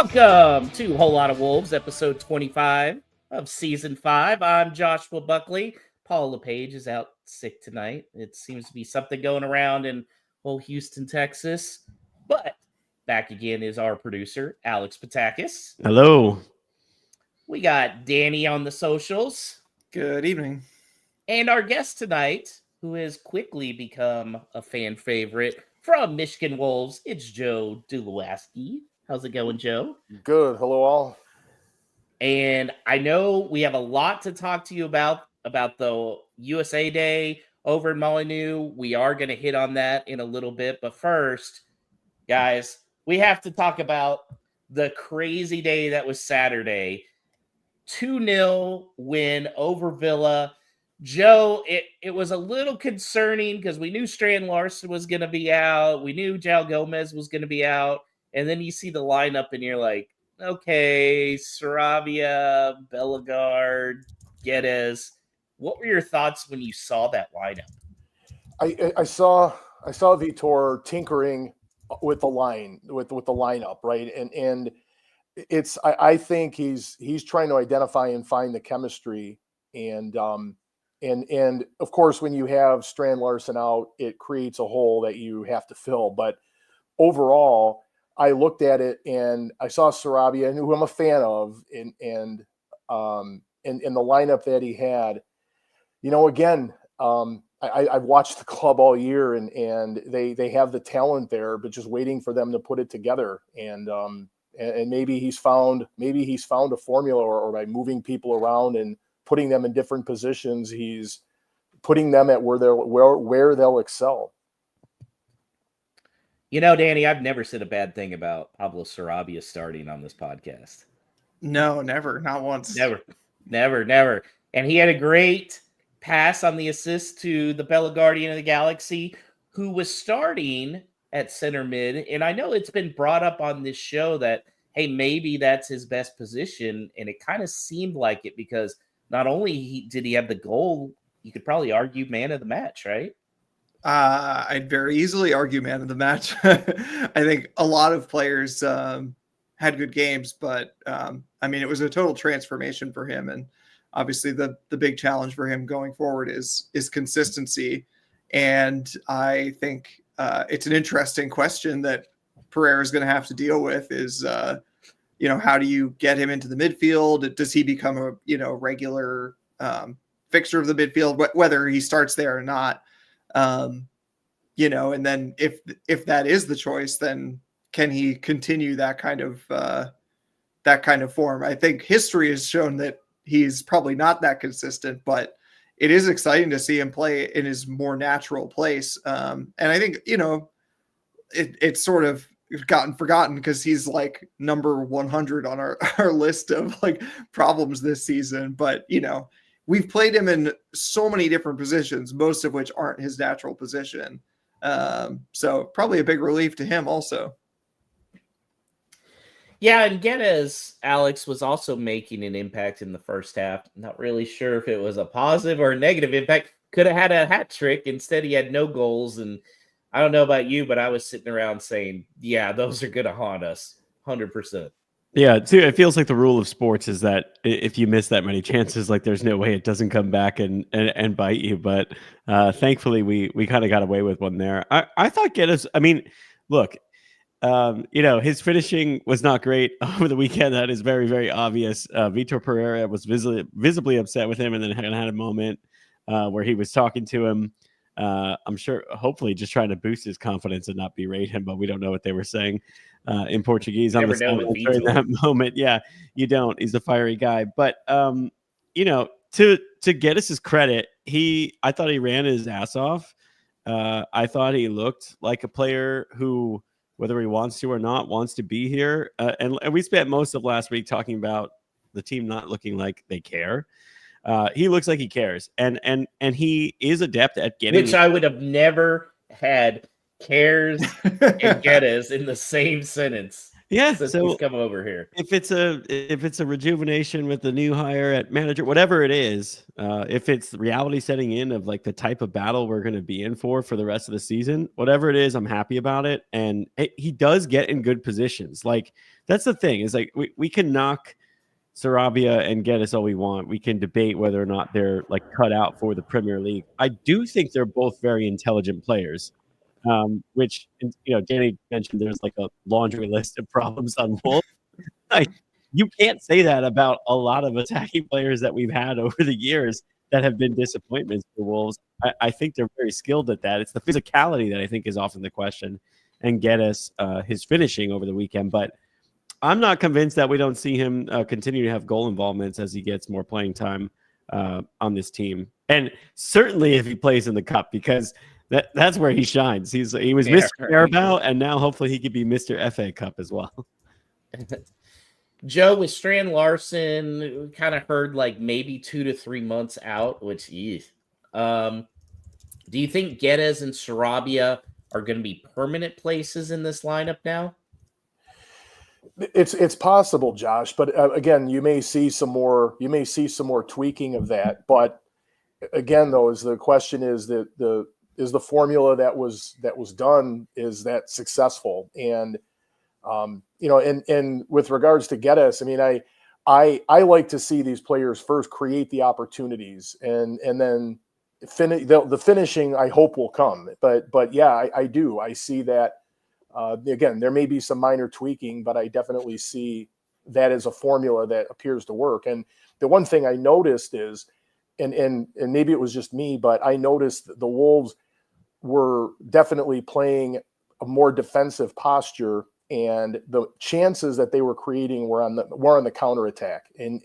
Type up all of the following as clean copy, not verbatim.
Welcome to Whole Lot of Wolves, episode 25 of season 5. I'm Joshua Buckley. Paul LePage is out sick tonight. It seems to be something going around in whole Houston, Texas. But back again is our producer, Alex Patakis. Hello. We got Danny on the socials. Good evening. And our guest tonight, who has quickly become a fan favorite from Michigan Wolves, it's Joe Dulawaski. How's it going, Joe? Good. Hello, all. And I know we have a lot to talk to you about the USA Day over in Molyneux. We are going to hit on that in a little bit. But first, guys, we have to talk about the crazy day that was Saturday. 2-0 win over Villa. Joe, it was a little concerning because we knew Strand Larson was going to be out. We knew Jao Gomez was going to be out. And then you see the lineup and you're like, okay, Sarabia, Bellegarde, Guedes. What were your thoughts when you saw that lineup? I saw Vitor tinkering with the lineup, right? And it's I think he's trying to identify and find the chemistry. And of course, when you have Strand Larson out, it creates a hole that you have to fill. But overall, I looked at it and I saw Sarabia, who I'm a fan of, and the lineup that he had. You know, again, I've watched the club all year, and they have the talent there, but just waiting for them to put it together. And maybe he's found a formula, or by moving people around and putting them in different positions, he's putting them at where they'll excel. You know, Danny, I've never said a bad thing about Pablo Sarabia starting on this podcast. No, never. Not once. Never. And he had a great pass on the assist to the Bellegardian of the Galaxy, who was starting at center mid. And I know it's been brought up on this show that, hey, maybe that's his best position. And it kind of seemed like it because not only did he have the goal, you could probably argue man of the match, right? I'd very easily argue man of the match. I think a lot of players had good games, but I mean, it was a total transformation for him. And obviously the big challenge for him going forward is consistency. And I think it's an interesting question that Pereira is going to have to deal with is, how do you get him into the midfield? Does he become a regular fixture of the midfield, whether he starts there or not? And then if that is the choice, then can he continue that kind of form? I think history has shown that he's probably not that consistent, but it is exciting to see him play in his more natural place. And I think, it's sort of gotten forgotten because he's like number 100 on our list of like problems this season. But, we've played him in so many different positions, most of which aren't his natural position. So probably a big relief to him also. Yeah, and Guedes, Alex, was also making an impact in the first half. Not really sure if it was a positive or a negative impact. Could have had a hat trick. Instead, he had no goals. And I don't know about you, but I was sitting around saying, yeah, those are going to haunt us 100%. Yeah, too. It feels like the rule of sports is that if you miss that many chances, like there's no way it doesn't come back and bite you. But thankfully, we kind of got away with one there. I thought Guedes. I mean, look, his finishing was not great over the weekend. That is very, very obvious. Vitor Pereira was visibly upset with him, and then had a moment where he was talking to him. I'm sure, hopefully, just trying to boost his confidence and not berate him. But we don't know what they were saying in Portuguese on the sideline during that moment. Yeah, you don't. He's a fiery guy. But to Guedes' credit, I thought he ran his ass off. I thought he looked like a player who, whether he wants to or not, wants to be here. And we spent most of last week talking about the team not looking like they care. He looks like he cares, and he is adept at getting. Which I would have never had cares and Guedes in the same sentence. Yeah, since so he's come over here. if it's a rejuvenation with the new hire at manager, whatever it is, if it's reality setting in of like the type of battle we're going to be in for the rest of the season, whatever it is, I'm happy about it. And he does get in good positions. Like that's the thing is like we can knock Sarabia and get us all we want. We can debate whether or not they're like cut out for the Premier League. I do think they're both very intelligent players. Which Danny mentioned there's like a laundry list of problems on Wolves. Like, you can't say that about a lot of attacking players that we've had over the years that have been disappointments for Wolves. I think they're very skilled at that. It's the physicality that I think is often the question, and Geddes his finishing over the weekend. But I'm not convinced that we don't see him continue to have goal involvements as he gets more playing time on this team, and certainly if he plays in the cup, because that's where he shines. He was Mr. Carabao, and now hopefully he could be Mr. FA Cup as well. Joe, with Strand Larson, kind of heard like maybe 2 to 3 months out, which do you think Geddes and Sarabia are going to be permanent places in this lineup now? It's possible, Josh, but again, you may see some more tweaking of that. But again, though, is the question is that the formula that was done, is that successful? And and with regards to Geddes, I mean, I like to see these players first create the opportunities and then finish. The finishing, I hope, will come. But yeah, I do. I see that. Again, there may be some minor tweaking, but I definitely see that as a formula that appears to work. And the one thing I noticed is, and maybe it was just me, but I noticed that the Wolves were definitely playing a more defensive posture, and the chances that they were creating were on the counterattack. And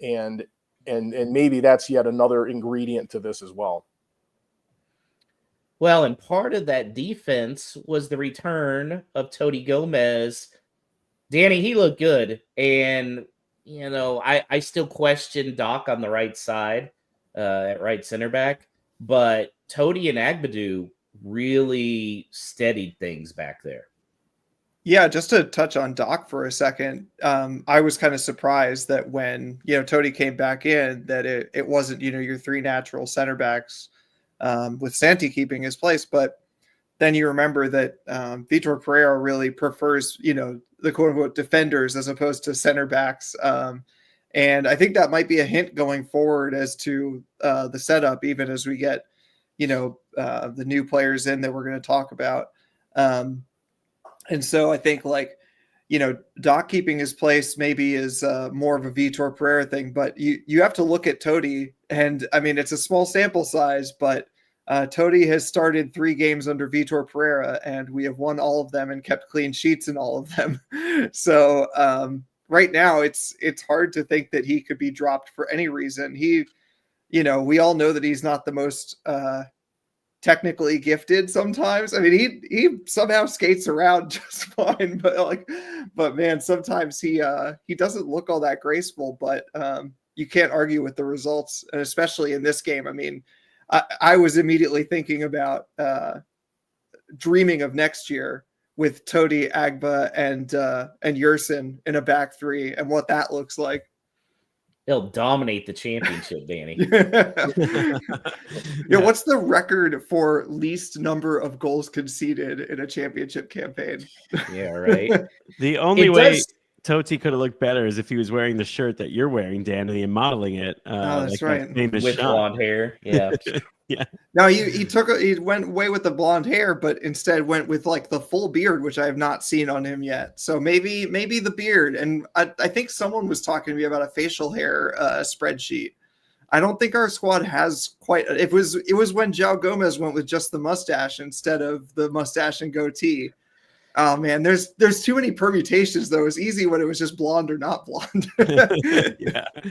maybe that's yet another ingredient to this as well. Well, and part of that defense was the return of Cody Gomez. Danny, he looked good. And, I still question Doc on the right side, at right center back. But Cody and Agadu really steadied things back there. Yeah, just to touch on Doc for a second, I was kind of surprised that when, Cody came back in, that it wasn't, your three natural center backs, with Santi keeping his place. But then you remember that Vitor Pereira really prefers, the quote unquote defenders as opposed to center backs. And I think that might be a hint going forward as to the setup, even as we get, the new players in that we're going to talk about. And so I think Doc keeping his place maybe is more of a Vitor Pereira thing, but you have to look at Cody, and I mean, it's a small sample size, but Cody has started 3 games under Vitor Pereira, and we have won all of them and kept clean sheets in all of them. So right now it's hard to think that he could be dropped for any reason. We all know that he's not the most technically gifted sometimes. I mean, he somehow skates around just fine, but man, sometimes he doesn't look all that graceful, but you can't argue with the results, and especially in this game. I mean, I was immediately thinking about dreaming of next year with Todi, Agba, and Yersin in a back three, and what that looks like. They'll dominate the championship, Danny. What's the record for least number of goals conceded in a championship campaign? Yeah, right. The only way Toti could have looked better is if he was wearing the shirt that you're wearing, Danny, and modeling it. That's right. With blonde hair. Yeah. Yeah. No, he went away with the blonde hair, but instead went with the full beard, which I have not seen on him yet. So maybe the beard. And I think someone was talking to me about a facial hair spreadsheet. I don't think our squad has quite. It was when João Gomez went with just the mustache instead of the mustache and goatee. Oh man, there's too many permutations though. It was easy when it was just blonde or not blonde.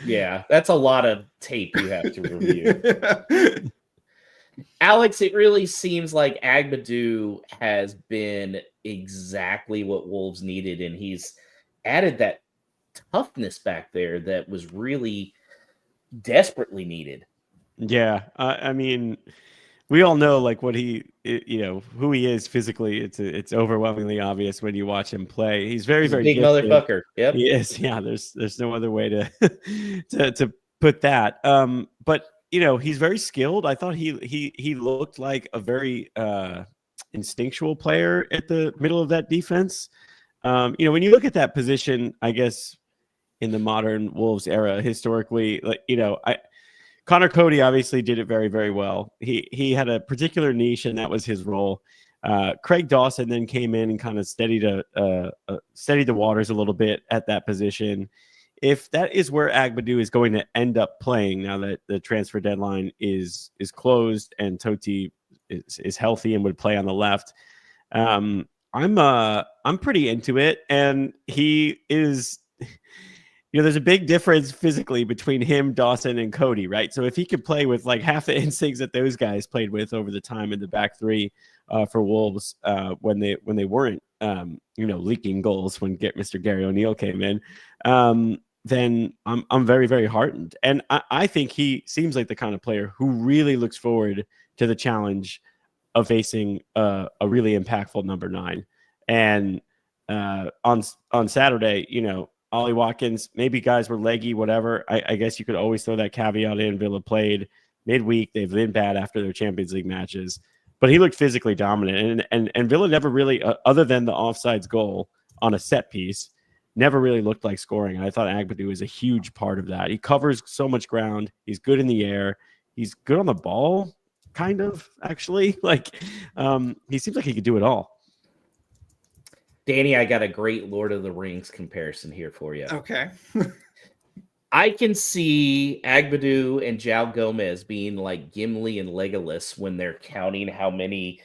Yeah, that's a lot of tape you have to review. Alex, it really seems like Agadu has been exactly what Wolves needed, and he's added that toughness back there that was really desperately needed. Yeah, I mean, we all know like what who he is physically. It's overwhelmingly obvious when you watch him play. He's very, He's a very big gifted. motherfucker. Yep. He is. Yeah. There's no other way to to put that. But he's very skilled. I thought he looked like a very instinctual player at the middle of that defense. When you look at that position, I guess in the modern Wolves era, historically, Connor Cody obviously did it very, very well. He had a particular niche, and that was his role. Craig Dawson then came in and kind of steadied the waters a little bit at that position. If that is where Agadu is going to end up playing now that the transfer deadline is closed and Totti is healthy and would play on the left, I'm pretty into it, and he is. There's a big difference physically between him, Dawson, and Cody, right? So if he could play with like half the instincts that those guys played with over the time in the back three for Wolves when they weren't leaking goals when Mr. Gary O'Neill came in, then I'm very, very heartened, and I think he seems like the kind of player who really looks forward to the challenge of facing a really impactful number 9. And on Saturday, Ollie Watkins, maybe guys were leggy, whatever. I guess you could always throw that caveat in. Villa played midweek. They've been bad after their Champions League matches. But he looked physically dominant. And Villa never really, other than the offsides goal on a set piece, never really looked like scoring. And I thought Agadu is a huge part of that. He covers so much ground. He's good in the air. He's good on the ball, kind of, actually. He seems like he could do it all. Danny, I got a great Lord of the Rings comparison here for you. Okay. I can see Agadu and João Gomez being like Gimli and Legolas when they're counting how many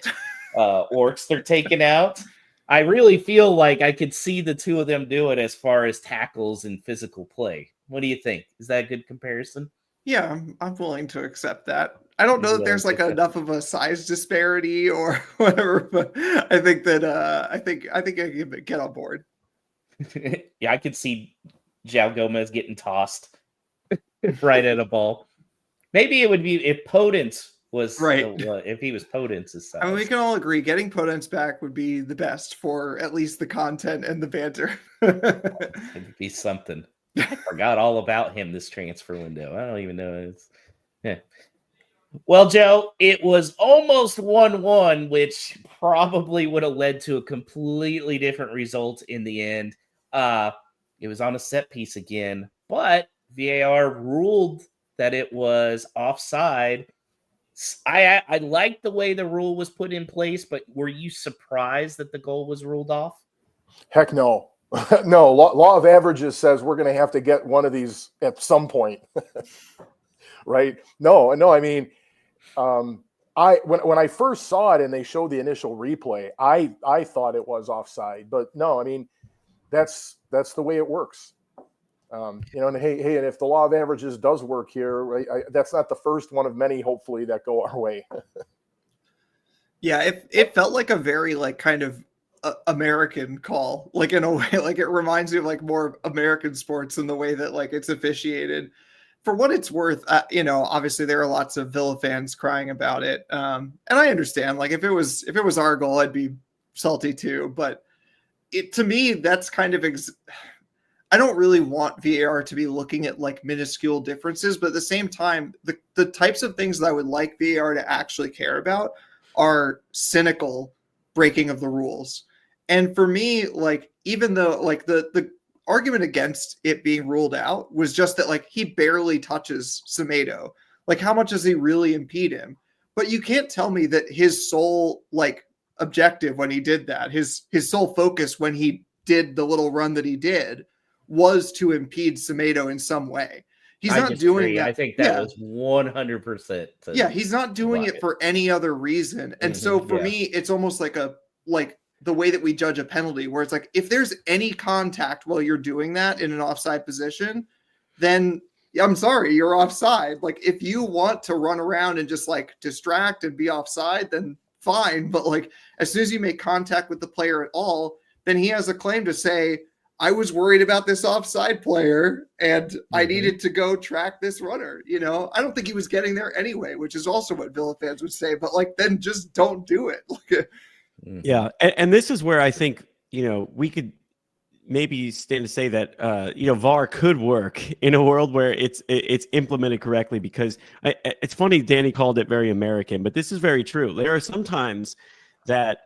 orcs they're taking out. I really feel like I could see the two of them do it as far as tackles and physical play. What do you think? Is that a good comparison? Yeah, I'm willing to accept that. I don't know that there's like enough of a size disparity or whatever, but I think that I think I can get on board. Yeah, I could see João Gomez getting tossed right at a ball. Maybe it would be if Podence was right. If he was Podence's size. I mean, we can all agree getting Podence back would be the best for at least the content and the banter. It'd be something. I forgot all about him this transfer window. I don't even know. Well, Joe, it was almost 1-1, which probably would have led to a completely different result in the end. It was on a set piece again, but VAR ruled that it was offside. I liked the way the rule was put in place, but were you surprised that the goal was ruled off? Heck no. No, law of averages says we're going to have to get one of these at some point. Right? No, I mean, when I first saw it and they showed the initial replay, I thought it was offside, but no, I mean, that's the way it works. And hey, and if the law of averages does work here, right, that's not the first one of many, hopefully, that go our way. Yeah, it felt like a very kind of American call, in a way, it reminds me of more American sports in the way that it's officiated. For what it's worth, obviously there are lots of Villa fans crying about it, and I understand. If it was our goal, I'd be salty too. But to me, that's kind of I don't really want VAR to be looking at minuscule differences, but at the same time, the types of things that I would like VAR to actually care about are cynical breaking of the rules. And for me, even though the argument against it being ruled out was just that he barely touches Semedo. How much does he really impede him? But you can't tell me that his sole objective when he did that, his sole focus when he did the little run that he did, was to impede Semedo in some way. He's not doing that. I think that was 100%. Yeah, he's not doing it for any other reason. And so for me, it's almost like the way that we judge a penalty, where it's if there's any contact while you're doing that in an offside position, then I'm sorry, you're offside. If you want to run around and just distract and be offside, then fine. But as soon as you make contact with the player at all, then he has a claim to say, I was worried about this offside player and I needed to go track this runner. You know, I don't think he was getting there anyway, which is also what Villa fans would say, but like, then just don't do it. Yeah. And this is where I think, we could maybe stand to say that, VAR could work in a world where it's implemented correctly, because it's funny, Danny called it very American, but this is very true. There are some times that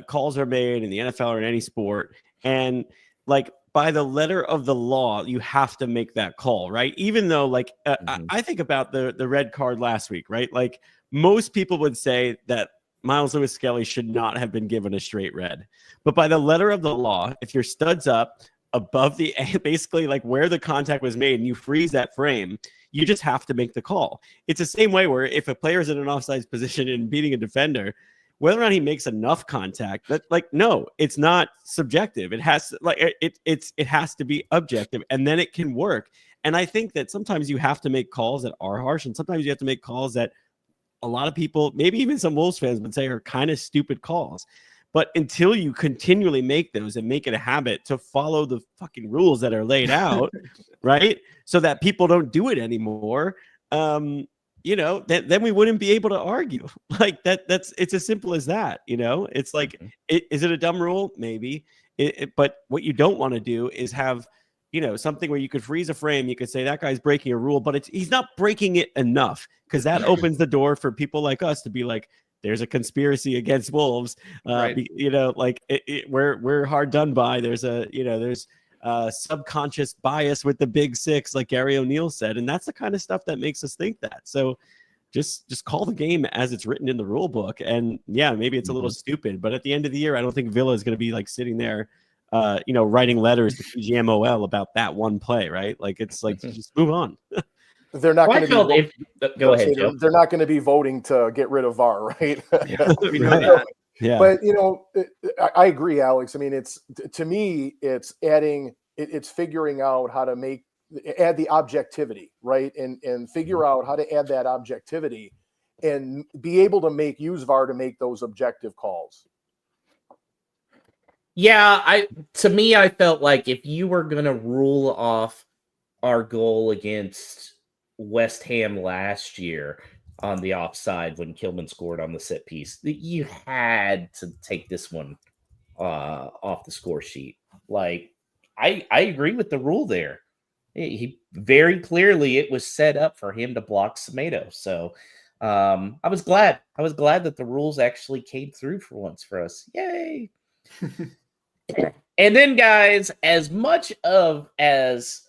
calls are made in the NFL or in any sport, and like by the letter of the law, you have to make that call, right? Even though I think about the red card last week, right? Like most people would say that Miles Lewis Skelly should not have been given a straight red. But by the letter of the law, if your stud's up above the basically like where the contact was made and you freeze that frame, you just have to make the call. It's the same way where if a player is in an offside position and beating a defender, whether or not he makes enough contact, no, it's not subjective. It has to, it has to be objective, and then it can work. And I think that sometimes you have to make calls that are harsh, and sometimes you have to make calls that a lot of people, maybe even some Wolves fans, would say are kind of stupid calls. But until you continually make those and make it a habit to follow the fucking rules that are laid out, right, so that people don't do it anymore, then we wouldn't be able to argue like that. It's as simple as that. It's like, is it a dumb rule? Maybe. But what you don't want to do is have, something where you could freeze a frame. You could say that guy's breaking a rule, but he's not breaking it enough, because that opens the door for people like us to be like, there's a conspiracy against Wolves. Right. We're hard done by. There's subconscious bias with the big six, like Gary O'Neill said, and that's the kind of stuff that makes us think that. So just call the game as it's written in the rule book. And yeah, maybe it's a little stupid, but at the end of the year, I don't think Villa is going to be like sitting there, writing letters to PGMOL about that one play, right? Like it's like just move on. They're not going to be. Go ahead, Joe. They're not going to be voting to get rid of VAR, right? Yeah, we know that. Yeah, but I agree, Alex. I mean, to me, it's adding, it's figuring out how to add the objectivity, right, and figure out how to add that objectivity, and be able to use VAR to make those objective calls. Yeah, I felt like if you were going to rule off our goal against West Ham last year on the offside when Kilman scored on the set piece, you had to take this one off the score sheet. Like, I agree with the rule there. He very clearly, it was set up for him to block Semedo. So I was glad that the rules actually came through for once for us. Yay. And then, guys, as much as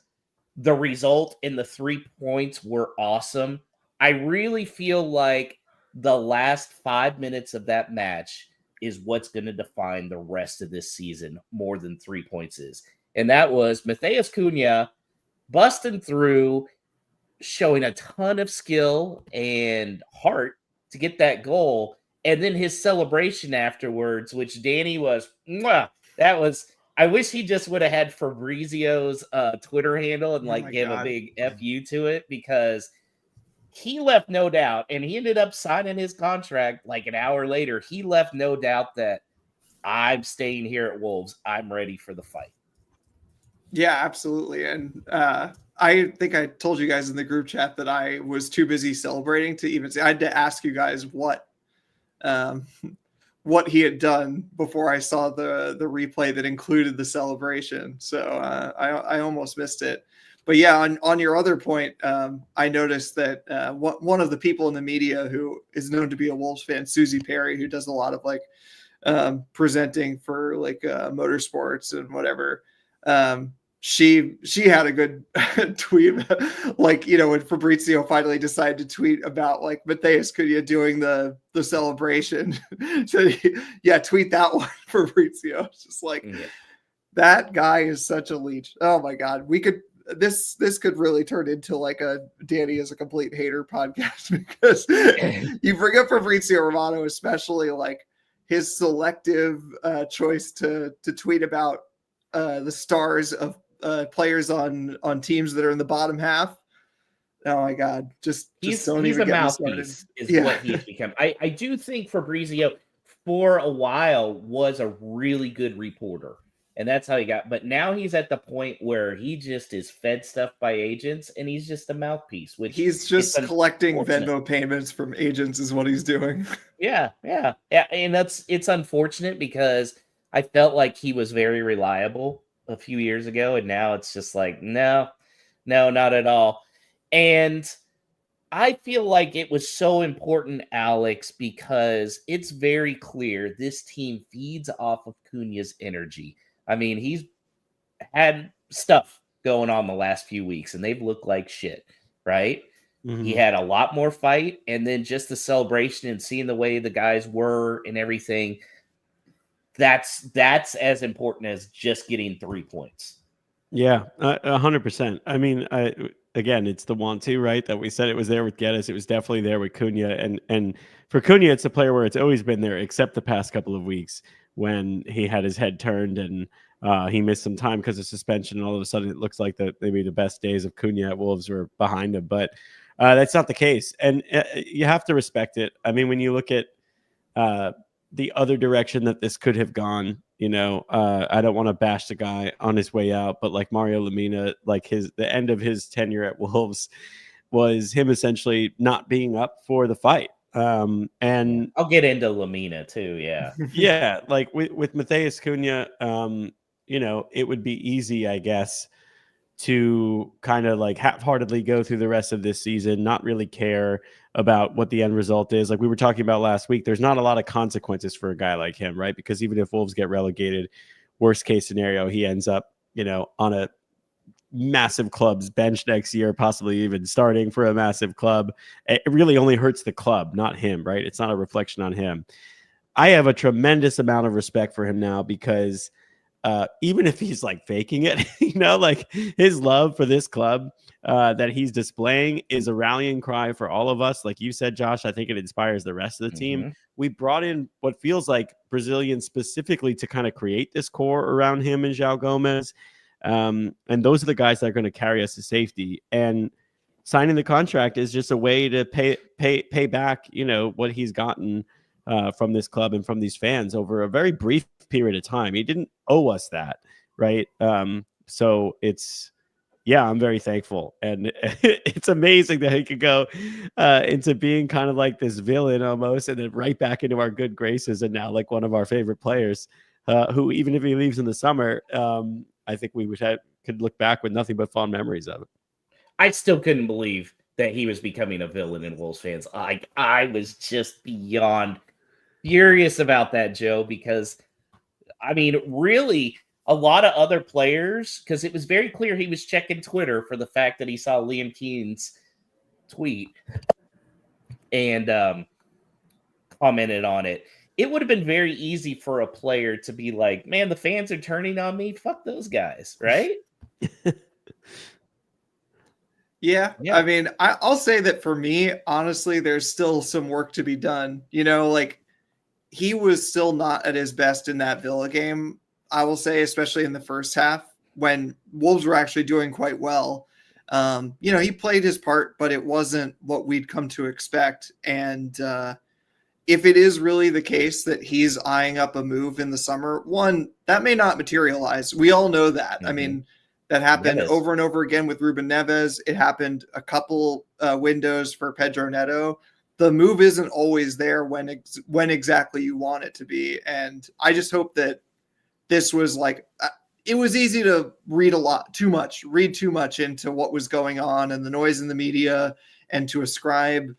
the result in the 3 points were awesome, I really feel like the last 5 minutes of that match is what's going to define the rest of this season more than 3 points is. And that was Matheus Cunha busting through, showing a ton of skill and heart to get that goal. And then his celebration afterwards, which Danny was, that was, I wish he just would have had Fabrizio's Twitter handle and give a big FU to it, because he left no doubt, and he ended up signing his contract like an hour later. He left no doubt that I'm staying here at Wolves. I'm ready for the fight. Yeah, absolutely. And I think I told you guys in the group chat that I was too busy celebrating to even say. I had to ask you guys what he had done before I saw the replay that included the celebration. So I almost missed it. But yeah, on your other point, I noticed that one of the people in the media who is known to be a Wolves fan, Susie Perry, who does a lot of presenting for motorsports and whatever. She had a good tweet, when Fabrizio finally decided to tweet about Matheus Cunha doing the celebration. So tweet that one, Fabrizio. It's just that guy is such a leech. Oh my God, this could really turn into a Danny is a complete hater podcast, because you bring up Fabrizio Romano, especially his selective choice to tweet about the stars of players on teams that are in the bottom half. Oh my God! Just don't even a get mouthpiece is what he's become. I do think Fabrizio for a while was a really good reporter. And that's how he got. But now he's at the point where he just is fed stuff by agents, and he's just a mouthpiece. Which he's just collecting Venmo payments from agents, is what he's doing. Yeah, and it's unfortunate because I felt like he was very reliable a few years ago, and now it's just like no, not at all. And I feel like it was so important, Alex, because it's very clear this team feeds off of Cunha's energy. I mean, he's had stuff going on the last few weeks, and they've looked like shit, right? Mm-hmm. He had a lot more fight, and then just the celebration and seeing the way the guys were and everything. That's as important as just getting 3 points. Yeah, 100%. I mean, again, it's the want to, right? That we said it was there with Geddes. It was definitely there with Cunha. And for Cunha, it's a player where it's always been there, except the past couple of weeks when he had his head turned and he missed some time because of suspension. And all of a sudden, it looks like that maybe the best days of Cunha at Wolves were behind him. But that's not the case. And you have to respect it. I mean, when you look at the other direction that this could have gone, I don't want to bash the guy on his way out, but like Mario Lemina, like the end of his tenure at Wolves was him essentially not being up for the fight. And I'll get into Lemina too. Yeah. Yeah. Like with Matheus Cunha, it would be easy, I guess, to kind of like half-heartedly go through the rest of this season, not really care about what the end result is. Like we were talking about last week, there's not a lot of consequences for a guy like him, right? Because even if Wolves get relegated, worst case scenario, he ends up, on a massive club's bench next year, possibly even starting for a massive club. It really only hurts the club, not him, right? It's not a reflection on him. I have a tremendous amount of respect for him now because even if he's like faking it, like his love for this club that he's displaying is a rallying cry for all of us. Like you said, Josh, I think it inspires the rest of the team. We brought in what feels like Brazilians specifically to kind of create this core around him and João Gomes. And those are the guys that are going to carry us to safety. And signing the contract is just a way to pay back, what he's gotten from this club and from these fans over a very brief period of time. He didn't owe us that, right? So I'm very thankful. And it's amazing that he could go into being kind of like this villain almost, and then right back into our good graces, and now like one of our favorite players, who even if he leaves in the summer, I think we could look back with nothing but fond memories of it. I still couldn't believe that he was becoming a villain in Wolves fans. I was just beyond furious about that, Joe, because I mean, really, a lot of other players, because it was very clear he was checking Twitter for the fact that he saw Liam Keen's tweet and commented on it. It would have been very easy for a player to be like, man, the fans are turning on me. Fuck those guys, right? Yeah. I mean, I'll say that for me, honestly, there's still some work to be done. Like he was still not at his best in that Villa game, I will say, especially in the first half when Wolves were actually doing quite well. He played his part, but it wasn't what we'd come to expect. And if it is really the case that he's eyeing up a move in the summer, one, that may not materialize. We all know that. I mean, that happened over and over again with Ruben Neves. It happened a couple windows for Pedro Neto. The move isn't always there when exactly you want it to be. And I just hope that this was like, it was easy to read too much into what was going on and the noise in the media, and to ascribe,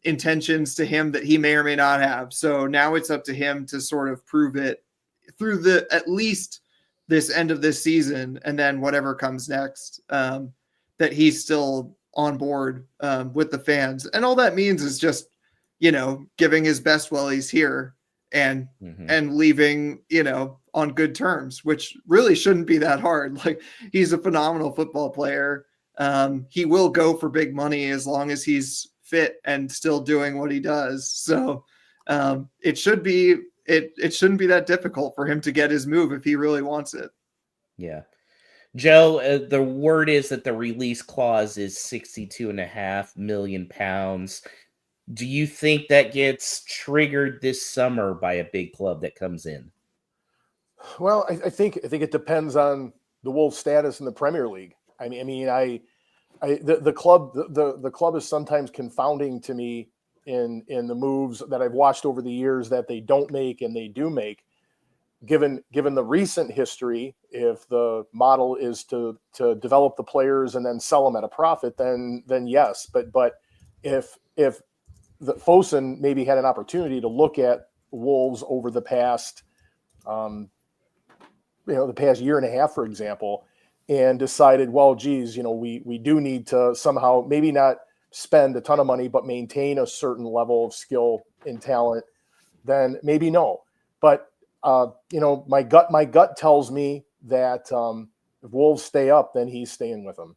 intentions to him that he may or may not have. So now it's up to him to sort of prove it through at least this end of this season, and then whatever comes next, that he's still on board with the fans. And all that means is just, giving his best while he's here and leaving, on good terms, which really shouldn't be that hard. Like, he's a phenomenal football player. He will go for big money as long as he's fit and still doing what he does. So it shouldn't be that difficult for him to get his move if he really wants it. Yeah. Joe, the word is that the release clause is £62.5 million. Do you think that gets triggered this summer by a big club that comes in? Well, I think it depends on the Wolves' status in the Premier League. The club is sometimes confounding to me in the moves that I've watched over the years that they don't make and they do make. Given the recent history, if the model is to develop the players and then sell them at a profit, then yes. But if the Fosun maybe had an opportunity to look at Wolves over the past the past year and a half, for example, and decided, well, geez, we do need to somehow maybe not spend a ton of money, but maintain a certain level of skill and talent, then maybe no. But my gut tells me that if Wolves stay up, then he's staying with them.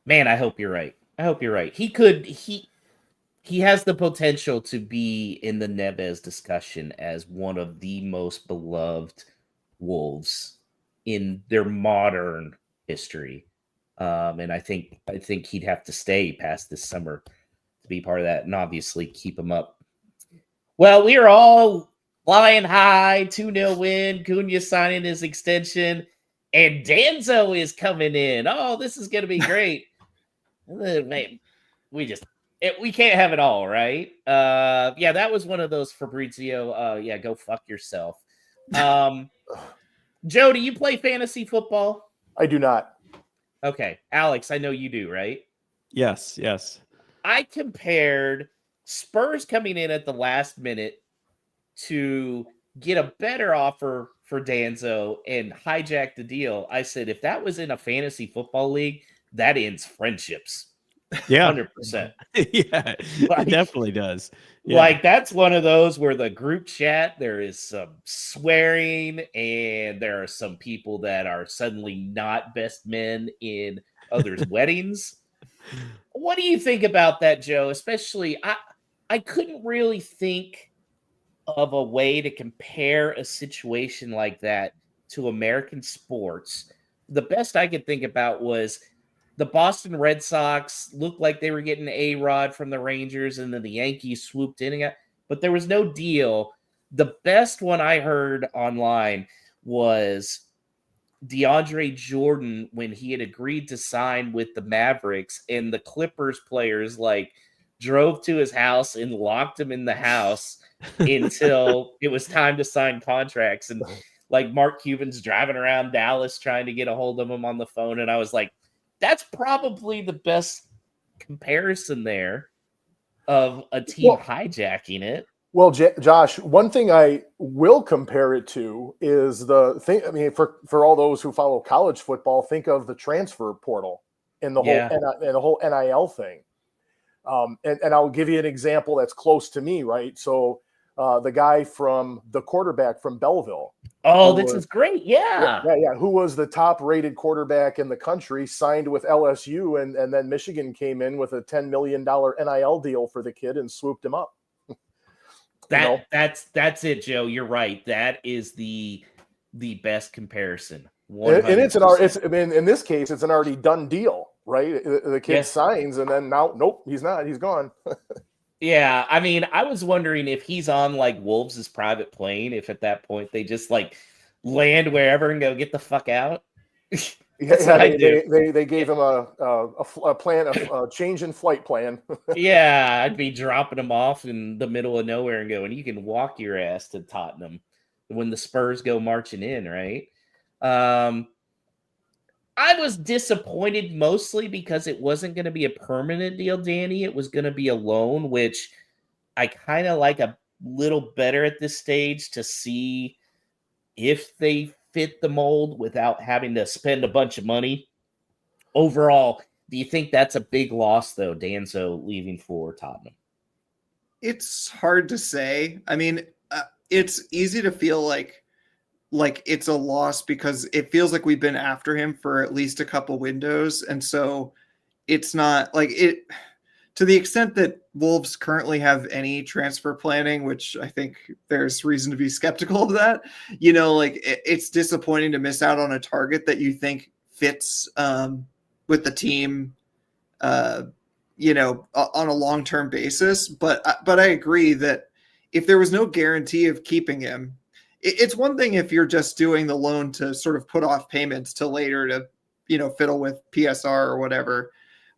Man, I hope you're right. He has the potential to be in the Neves discussion as one of the most beloved Wolves in their modern history. And I think he'd have to stay past this summer to be part of that, and obviously keep him up. Well, we are all flying high, 2-0 win, Cunha signing his extension, and Danzo is coming in. Oh, this is going to be great. Man, we can't have it all, right? Yeah, that was one of those Fabrizio. Yeah, go fuck yourself. Joe, do you play fantasy football? I do not. Okay, Alex, I know you do, right? Yes. I compared Spurs coming in at the last minute to get a better offer for Danzo and hijack the deal. I said, if that was in a fantasy football league, that ends friendships. Yeah. 100%. Yeah, it definitely does. Yeah. Like, that's one of those where the group chat, there is some swearing and there are some people that are suddenly not best men in others' weddings. What do you think about that, Joe? Especially, I couldn't really think of a way to compare a situation like that to American sports. The best I could think about was the Boston Red Sox looked like they were getting A-Rod from the Rangers, and then the Yankees swooped in, but there was no deal. The best one I heard online was DeAndre Jordan when he had agreed to sign with the Mavericks, and the Clippers players drove to his house and locked him in the house until it was time to sign contracts. And Mark Cuban's driving around Dallas trying to get a hold of him on the phone. And I was like, that's probably the best comparison there of a team hijacking it. Well, Josh, one thing I will compare it to is the thing. I mean, for all those who follow college football, think of the transfer portal and the whole NIL thing. And I'll give you an example that's close to me, right? So the guy the quarterback from Belleville. Oh, this is great. Yeah. Who was the top rated quarterback in the country, signed with LSU, and then Michigan came in with a $10 million NIL deal for the kid and swooped him up. That's it, Joe. You're right. That is the best comparison. 100%. In this case, it's an already done deal, right? The kid signs, and then now, nope, he's not. He's gone. Yeah, I mean, I was wondering if he's on Wolves' private plane, if at that point they just land wherever and go get the fuck out. They gave him a plan, a change in flight plan. Yeah, I'd be dropping him off in the middle of nowhere and going, you can walk your ass to Tottenham when the Spurs go marching in, right? I was disappointed mostly because it wasn't going to be a permanent deal, Danny. It was going to be a loan, which I kind of like a little better at this stage to see if they fit the mold without having to spend a bunch of money. Overall, do you think that's a big loss, though, Danzo leaving for Tottenham? It's hard to say. I mean, it's easy to feel like it's a loss because it feels like we've been after him for at least a couple windows. And so it's not to the extent that Wolves currently have any transfer planning, which I think there's reason to be skeptical of that, it's disappointing to miss out on a target that you think fits with the team, on a long-term basis. But I agree that if there was no guarantee of keeping him, it's one thing if you're just doing the loan to sort of put off payments till later to, fiddle with PSR or whatever.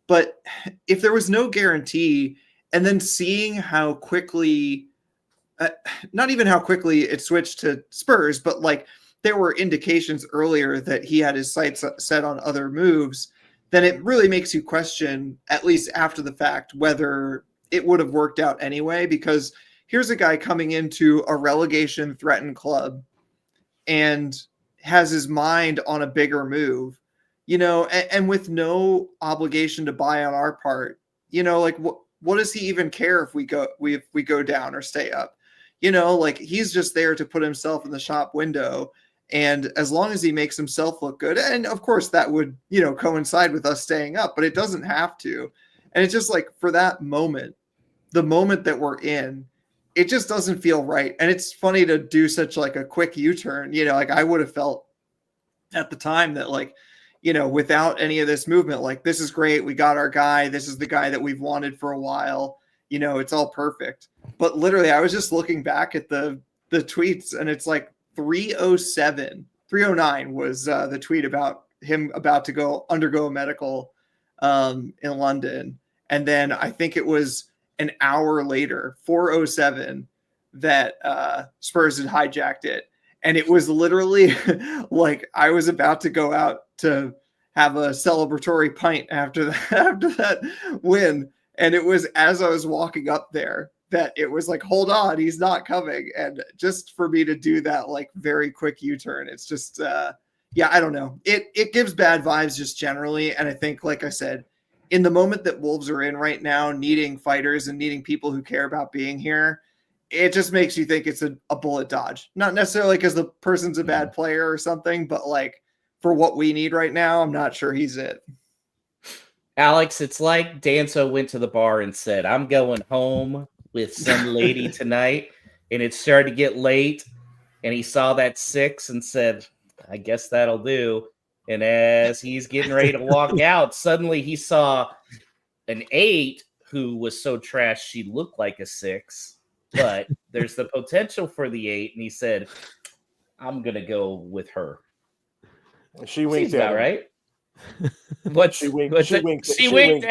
But if there was no guarantee, and then seeing how quickly, not even how quickly it switched to Spurs, but like there were indications earlier that he had his sights set on other moves, then it really makes you question, at least after the fact, whether it would have worked out anyway. Because here's a guy coming into a relegation threatened club and has his mind on a bigger move, and with no obligation to buy on our part, like what does he even care if we go down or stay up? Like he's just there to put himself in the shop window. And as long as he makes himself look good, and of course that would, coincide with us staying up, but it doesn't have to. And it's just like for that moment, the moment that we're in, it just doesn't feel right. And it's funny to do such like a quick U-turn, like I would have felt at the time that like, without any of this movement, like this is great. We got our guy. This is the guy that we've wanted for a while. It's all perfect. But literally I was just looking back at the tweets, and it's like 309 was the tweet about him about to undergo a medical in London. And then I think it was an hour later, 407, that Spurs had hijacked it. And it was literally like I was about to go out to have a celebratory pint after that win. And it was as I was walking up there that it was like, hold on, he's not coming. And just for me to do that like very quick U-turn, it's just I don't know. It gives bad vibes just generally. And I think, like I said, in the moment that Wolves are in right now, needing fighters and needing people who care about being here, it just makes you think it's a bullet dodge. Not necessarily because the person's a bad player or something, but like for what we need right now, I'm not sure he's it. Alex, it's like Danso went to the bar and said, I'm going home with some lady tonight, and it started to get late, and he saw that 6 and said, I guess that'll do. And as he's getting ready to walk out, suddenly he saw an 8 who was so trash she looked like a 6, but there's the potential for the 8, and he said, I'm going to go with her. She winked Seems at him. Right? She winked at him. She winked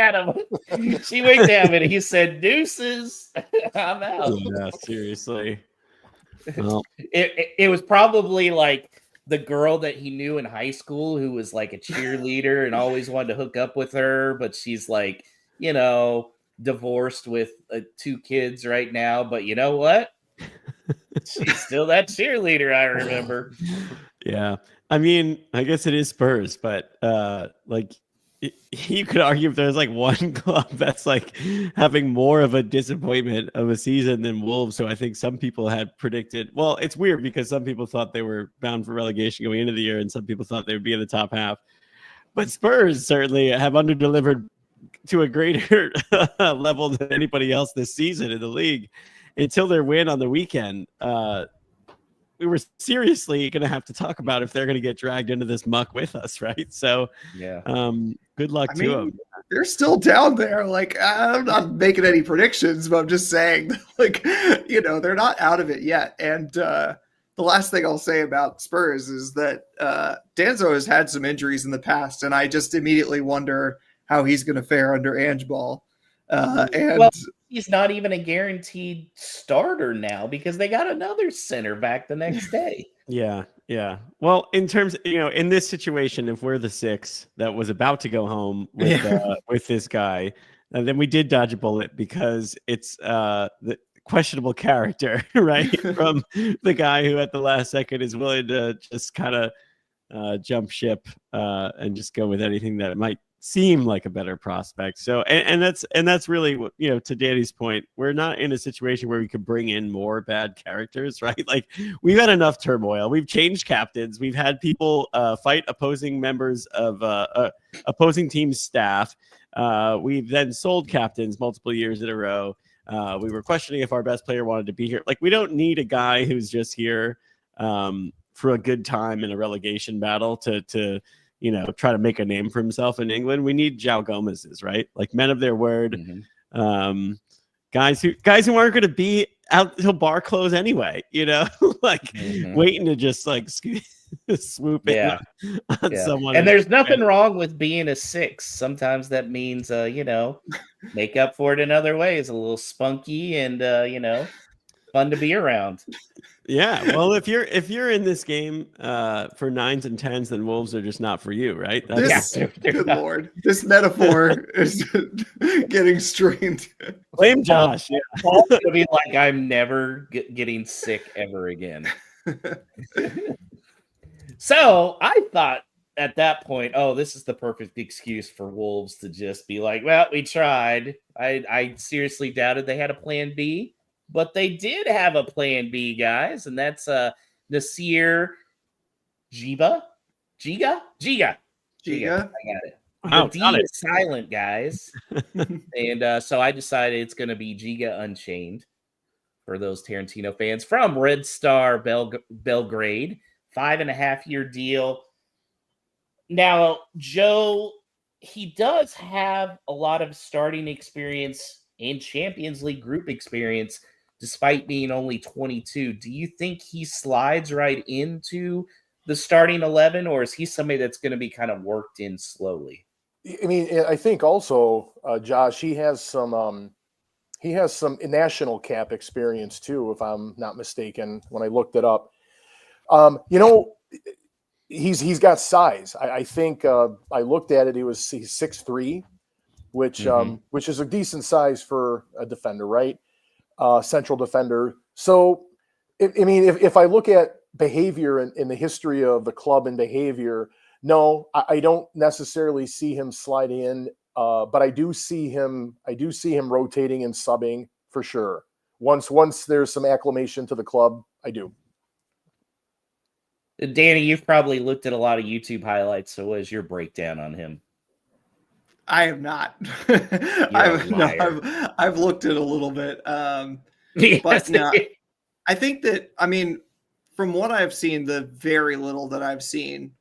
at him, and he said, "Deuces, I'm out." Yeah, seriously. Well, it was probably like the girl that he knew in high school who was like a cheerleader and always wanted to hook up with her, but she's like, divorced with 2 kids right now. But you know what? She's still that cheerleader I remember. Yeah. I mean, I guess it is Spurs, but you could argue if there's like one club that's like having more of a disappointment of a season than Wolves, so I think some people had predicted. Well, it's weird because some people thought they were bound for relegation going into the year, and some people thought they would be in the top half. But Spurs certainly have underdelivered to a greater level than anybody else this season in the league until their win on the weekend. We were seriously going to have to talk about if they're going to get dragged into this muck with us, right? So, yeah. Good luck to them. They're still down there. Like, I'm not making any predictions, but I'm just saying, like, they're not out of it yet. And the last thing I'll say about Spurs is that Danzo has had some injuries in the past, and I just immediately wonder how he's going to fare under Ange Ball. He's not even a guaranteed starter now because they got another center back the next day. Yeah. Well, in terms, in this situation, if we're the 6 that was about to go home with this guy, and then we did dodge a bullet because it's the questionable character, right? From the guy who at the last second is willing to just kind of jump ship and just go with anything that might seem like a better prospect. So, and that's really what, to Danny's point, we're not in a situation where we could bring in more bad characters, right? Like we've had enough turmoil. We've changed captains. We've had people fight opposing members of opposing team staff. We've then sold captains multiple years in a row. We were questioning if our best player wanted to be here. Like we don't need a guy who's just here for a good time in a relegation battle to try to make a name for himself in England. We need João Gomez's, right? Like men of their word, guys who aren't going to be he'll bar close anyway, like waiting to just like swoop in on someone. And there's nothing wrong with being a 6. Sometimes that means, make up for it in other ways. A little spunky and, fun to be around. Yeah, well, if you're in this game for 9s and 10s, then Wolves are just not for you, right? Good Lord, this metaphor is getting strained. Blame Josh. Paul's gonna be like, I'm never getting sick ever again. So I thought at that point, this is the perfect excuse for Wolves to just be like, well, we tried. I seriously doubted they had a plan B. But they did have a plan B, guys, and that's Nasir Giga. I got it. Wow, the D is silent, guys. And so I decided it's going to be Giga Unchained for those Tarantino fans from Red Star Belgrade. 5.5-year deal. Now, Joe, he does have a lot of starting experience and Champions League group experience, despite being only 22. Do you think he slides right into the starting 11, or is he somebody that's going to be kind of worked in slowly? I mean, I think also, Josh, he has some national cap experience too, if I'm not mistaken. When I looked it up, he's got size. I think I looked at it. He's 6'3", which is a decent size for a defender, right? Central defender. So, if I look at behavior in the history of the club and behavior, no, I don't necessarily see him sliding in, but I do see him rotating and subbing for sure. Once there's some acclimation to the club, I do. Danny, you've probably looked at a lot of YouTube highlights. So, what is your breakdown on him? I have not. I've looked at a little bit. But no, I think that, from what I've seen, the very little that I've seen,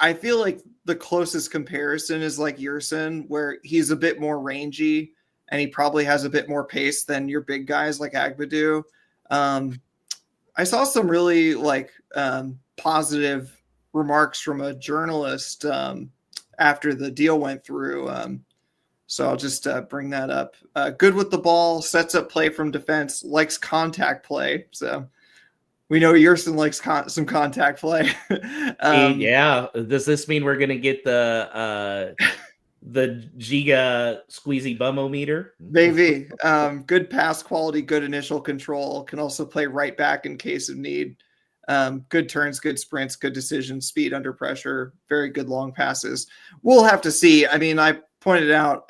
I feel like the closest comparison is like Yerson, where he's a bit more rangy and he probably has a bit more pace than your big guys like Agadu. I saw some really positive remarks from a journalist after the deal went through. So I'll just bring that up. Good with the ball, sets up play from defense, likes contact play. So we know Yerson likes some contact play. Yeah. Does this mean we're going to get the Giga squeezy bummo-meter? Maybe. Good pass quality, good initial control. Can also play right back in case of need. Good turns, good sprints, good decisions, speed under pressure, very good long passes. We'll have to see. I pointed out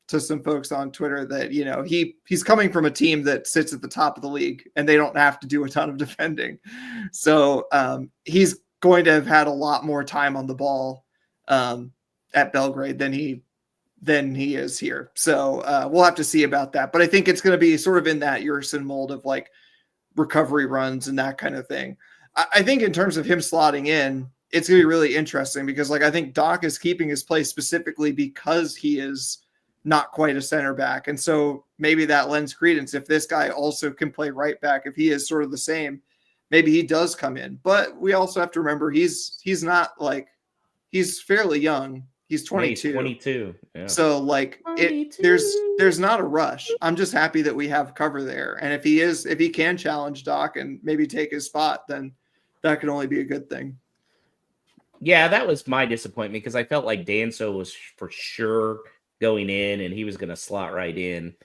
to some folks on Twitter that, he's coming from a team that sits at the top of the league and they don't have to do a ton of defending. So he's going to have had a lot more time on the ball at Belgrade than he is here. So we'll have to see about that. But I think it's going to be sort of in that Yerson mold of like recovery runs and that kind of thing. I think in terms of him slotting in, it's going to be really interesting because I think Doc is keeping his place specifically because he is not quite a center back. And so maybe that lends credence. If this guy also can play right back, if he is sort of the same, maybe he does come in. But we also have to remember he's not he's fairly young. He's 22. He's 22. Yeah. So 22. There's not a rush. I'm just happy that we have cover there. And if he can challenge Doc and maybe take his spot, then that could only be a good thing. Yeah, that was my disappointment because I felt like Danso was for sure going in and he was going to slot right in.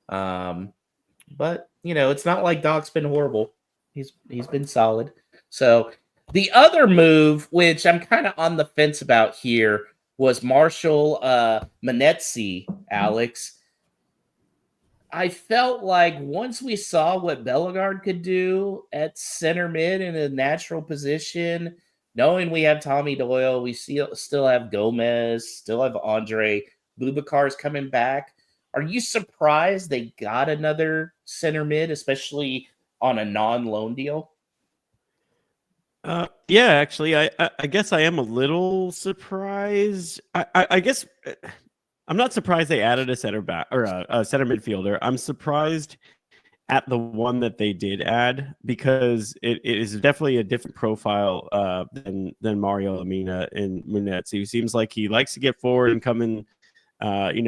But it's not like Doc's been horrible. He's been solid. So the other move, which I'm kind of on the fence about here, was Marshall Manetzi, Alex. I felt like once we saw what Bellegarde could do at center mid in a natural position, knowing we have Tommy Doyle, we still have Gomez, still have Andre, Boubacar's coming back. Are you surprised they got another center mid, especially on a non-loan deal? Yeah, actually, I guess I am a little surprised. I guess I'm not surprised they added a center back or a center midfielder. I'm surprised at the one that they did add, because it is definitely a different profile than Mario Lemina and Munetsi, who seems like he likes to get forward and come in,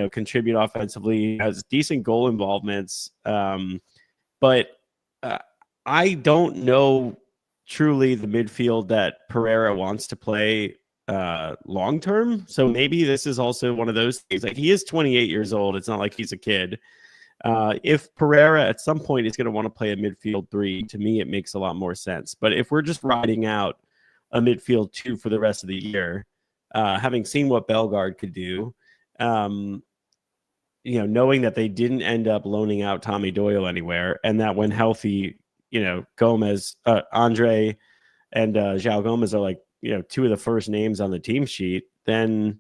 contribute offensively, has decent goal involvements. But I don't know truly the midfield that Pereira wants to play long term. So maybe this is also one of those things. Like, he is 28 years old. It's not like he's a kid. If Pereira at some point is going to want to play a midfield 3, to me it makes a lot more sense. But if we're just riding out a midfield 2 for the rest of the year, having seen what Bellegarde could do, knowing that they didn't end up loaning out Tommy Doyle anywhere, and that when healthy, Gomez, Andre, and João Gomez are like, 2 of the first names on the team sheet, then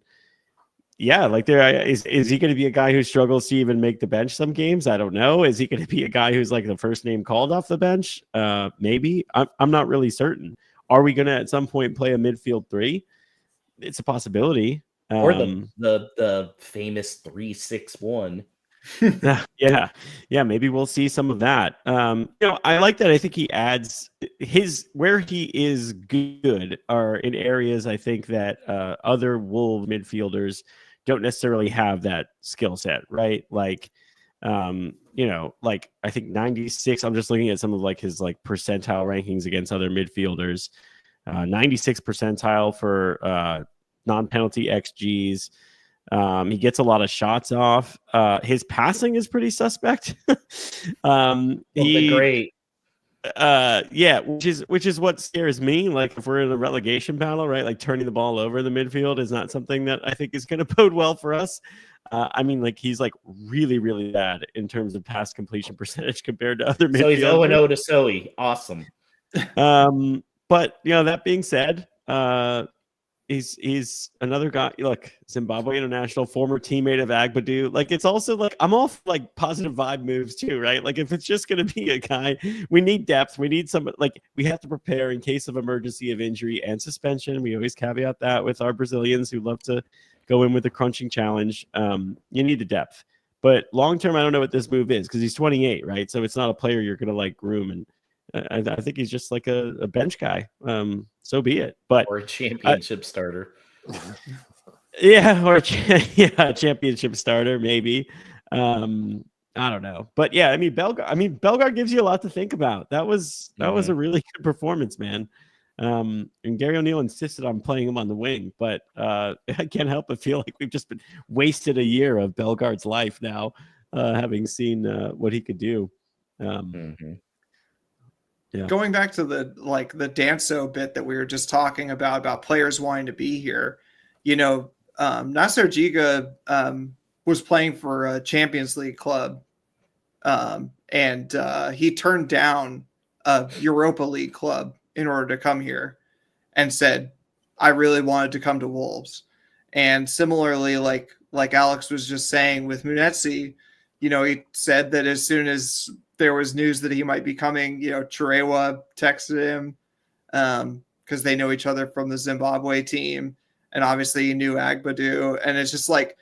yeah, like is he going to be a guy who struggles to even make the bench some games? I don't know. Is he going to be a guy who's like the first name called off the bench? Maybe. I'm not really certain. Are we going to at some point play a midfield 3? It's a possibility. Or the famous 3-6-1. Yeah, maybe we'll see some of that. I like that. I think he adds where he is good are in areas I think that other Wolves midfielders don't necessarily have that skill set, right? Like, like I think 96. I'm just looking at some of like his like percentile rankings against other midfielders. 96 percentile for non-penalty XGs. He gets a lot of shots off. His passing is pretty suspect. Great. Which is what scares me. Like, if we're in a relegation battle, right? Like, turning the ball over in the midfield is not something that I think is going to bode well for us. He's like really, really bad in terms of pass completion percentage compared to other midfielders. So he's 0-0 to Soe. Awesome. But that being said, he's another guy. Look, Zimbabwe international, former teammate of Agadu. Like, it's also like, I'm all for like positive vibe moves too, right? Like, if it's just going to be a guy, we need depth. We need some, like, we have to prepare in case of emergency of injury and suspension. We always caveat that with our Brazilians who love to go in with the crunching challenge. You need the depth, but long term, I don't know what this move is, because he's 28, right? So it's not a player you're going to like groom, and I think he's just like a bench guy. So be it. But or a championship starter. Yeah, championship starter maybe. I don't know, but yeah, Bellegarde gives you a lot to think about. That was a really good performance, man. And Gary O'Neill insisted on playing him on the wing, but I can't help but feel like we've just been wasted a year of Bellegarde's life now, having seen what he could do. Yeah. Going back to the Danso bit that we were just talking about players wanting to be here, Nasser Giga was playing for a Champions League club, and he turned down a Europa League club in order to come here, and said, I really wanted to come to Wolves. And similarly, like Alex was just saying with Munetsi, he said that as soon as there was news that he might be coming, Chirewa texted him because they know each other from the Zimbabwe team. And obviously he knew Agadu. And it's just like,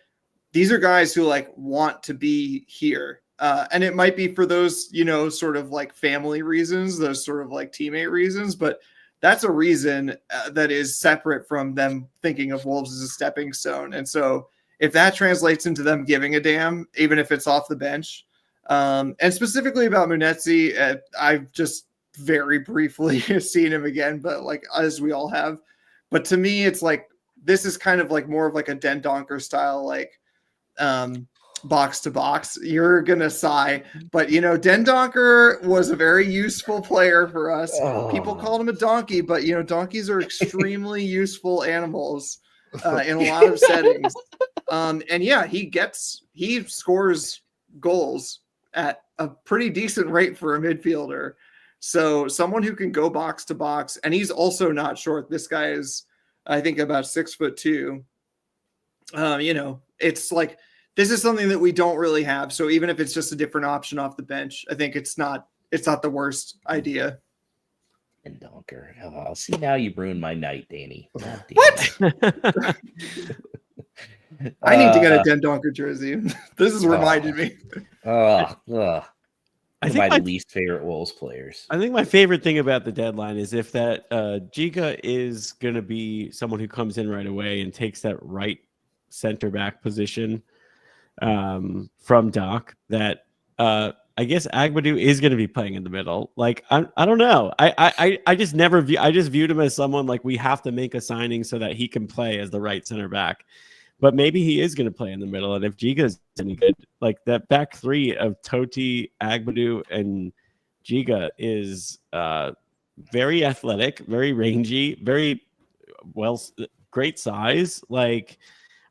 these are guys who like want to be here. And it might be for those, sort of like family reasons, those sort of like teammate reasons, but that's a reason that is separate from them thinking of Wolves as a stepping stone. And so if that translates into them giving a damn, even if it's off the bench, and specifically about Munetsi, I've just very briefly seen him again, but like, as we all have, but to me, it's like, this is kind of like more of like a Den Donker style, like, box to box. You're gonna sigh, but Den Donker was a very useful player for us. People called him a donkey, but donkeys are extremely useful animals in a lot of settings. And yeah, he scores goals at a pretty decent rate for a midfielder. So someone who can go box to box, and he's also not short. This guy is, I think, about 6'2". It's like, this is something that we don't really have. So even if it's just a different option off the bench, I think it's not the worst idea. And Donker. Oh, see, now you've ruined my night, Danny. What? I need to get a Den Donker jersey. This has reminded me. I One of think my least favorite Wolves players. I think my favorite thing about the deadline is if that Giga is going to be someone who comes in right away and takes that right center back position from Doc, that I guess Agadu is going to be playing in the middle. Like I don't know. I just never view. I just viewed him as someone like we have to make a signing so that he can play as the right center back. But maybe he is going to play in the middle. And if Giga's any good, like that back three of Toti, Agadu, and Giga is very athletic, very rangy, very great size. Like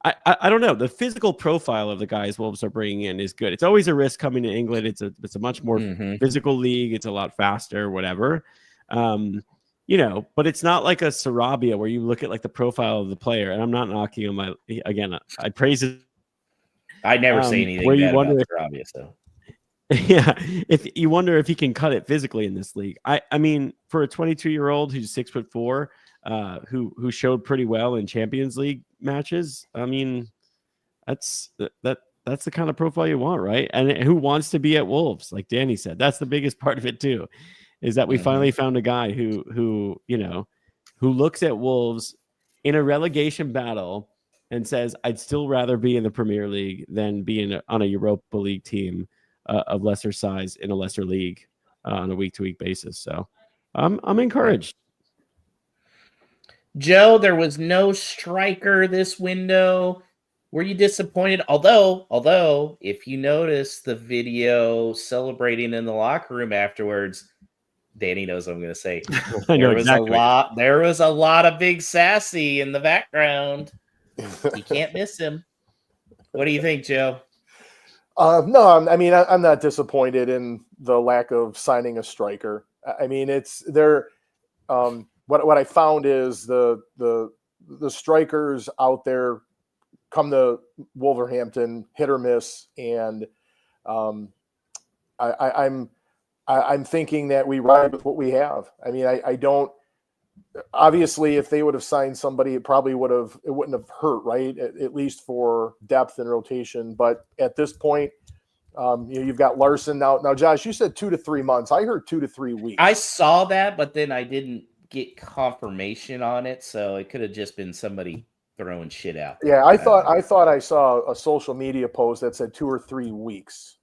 I don't know. The physical profile of the guys Wolves are bringing in is good. It's always a risk coming to England. It's a much more physical league. It's a lot faster, whatever. But it's not like a Sarabia where you look at like the profile of the player. And I'm not knocking him. I praise it. I never say anything where you bad wonder about Sarabia. So yeah, if you wonder if he can cut it physically in this league. I mean, for a 22-year-old who's 6'4", who showed pretty well in Champions League matches. I mean, that's the kind of profile you want, right? And who wants to be at Wolves, like Danny said. That's the biggest part of it too, is that we finally found a guy who looks at Wolves in a relegation battle and says, I'd still rather be in the Premier League than be on a Europa League team of lesser size in a lesser league on a week-to-week basis. So I'm encouraged. Joe, there was no striker this window. Were you disappointed? Although, if you notice the video celebrating in the locker room afterwards, Danny knows what I'm going to say. There was a lot of big sassy in the background. You can't miss him. What do you think, Joe? No, I mean, I'm not disappointed in the lack of signing a striker. I mean, it's there. What I found is the strikers out there come to Wolverhampton, hit or miss, and I'm thinking that we ride with what we have. I mean, I don't. Obviously, if they would have signed somebody, it wouldn't have hurt, right? At least for depth and rotation. But at this point, you've got Larson now. Now, Josh, you said 2 to 3 months. I heard 2 to 3 weeks. I saw that, but then I didn't get confirmation on it, so it could have just been somebody throwing shit out there. Yeah, I thought I saw a social media post that said 2 or 3 weeks.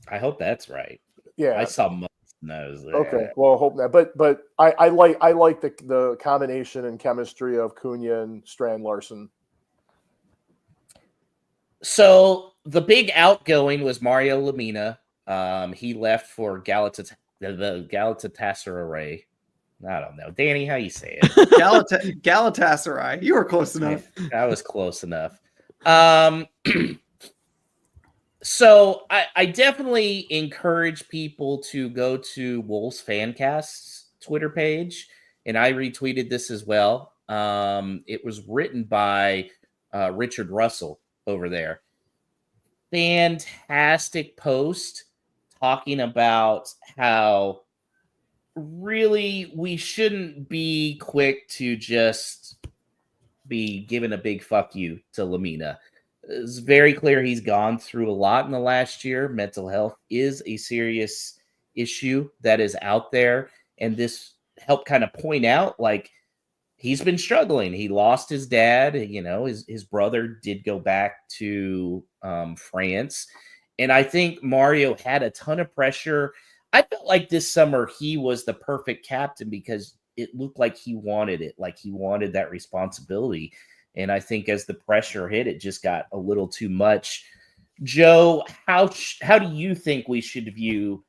I hope that's right. Yeah, I saw months. Okay, well, hope that. But I like the combination and chemistry of Cunha and Strand Larson. So the big outgoing was Mario Lemina. He left for the Galatasaray. I don't know, Danny, how you say it? Galatasaray. You were close enough. I was close enough. So I definitely encourage people to go to Wolves Fancast's Twitter page, and I retweeted this as well. It was written by Richard Russell over there. Fantastic post talking about how really we shouldn't be quick to just be giving a big fuck you to Lemina. It's very clear he's gone through a lot in the last year. Mental health is a serious issue that is out there. And this helped kind of point out, like, he's been struggling. He lost his dad. His brother did go back to France. And I think Mario had a ton of pressure. I felt like this summer he was the perfect captain because it looked like he wanted it. Like he wanted that responsibility. And I think as the pressure hit, it just got a little too much. Joe, how do you think we should view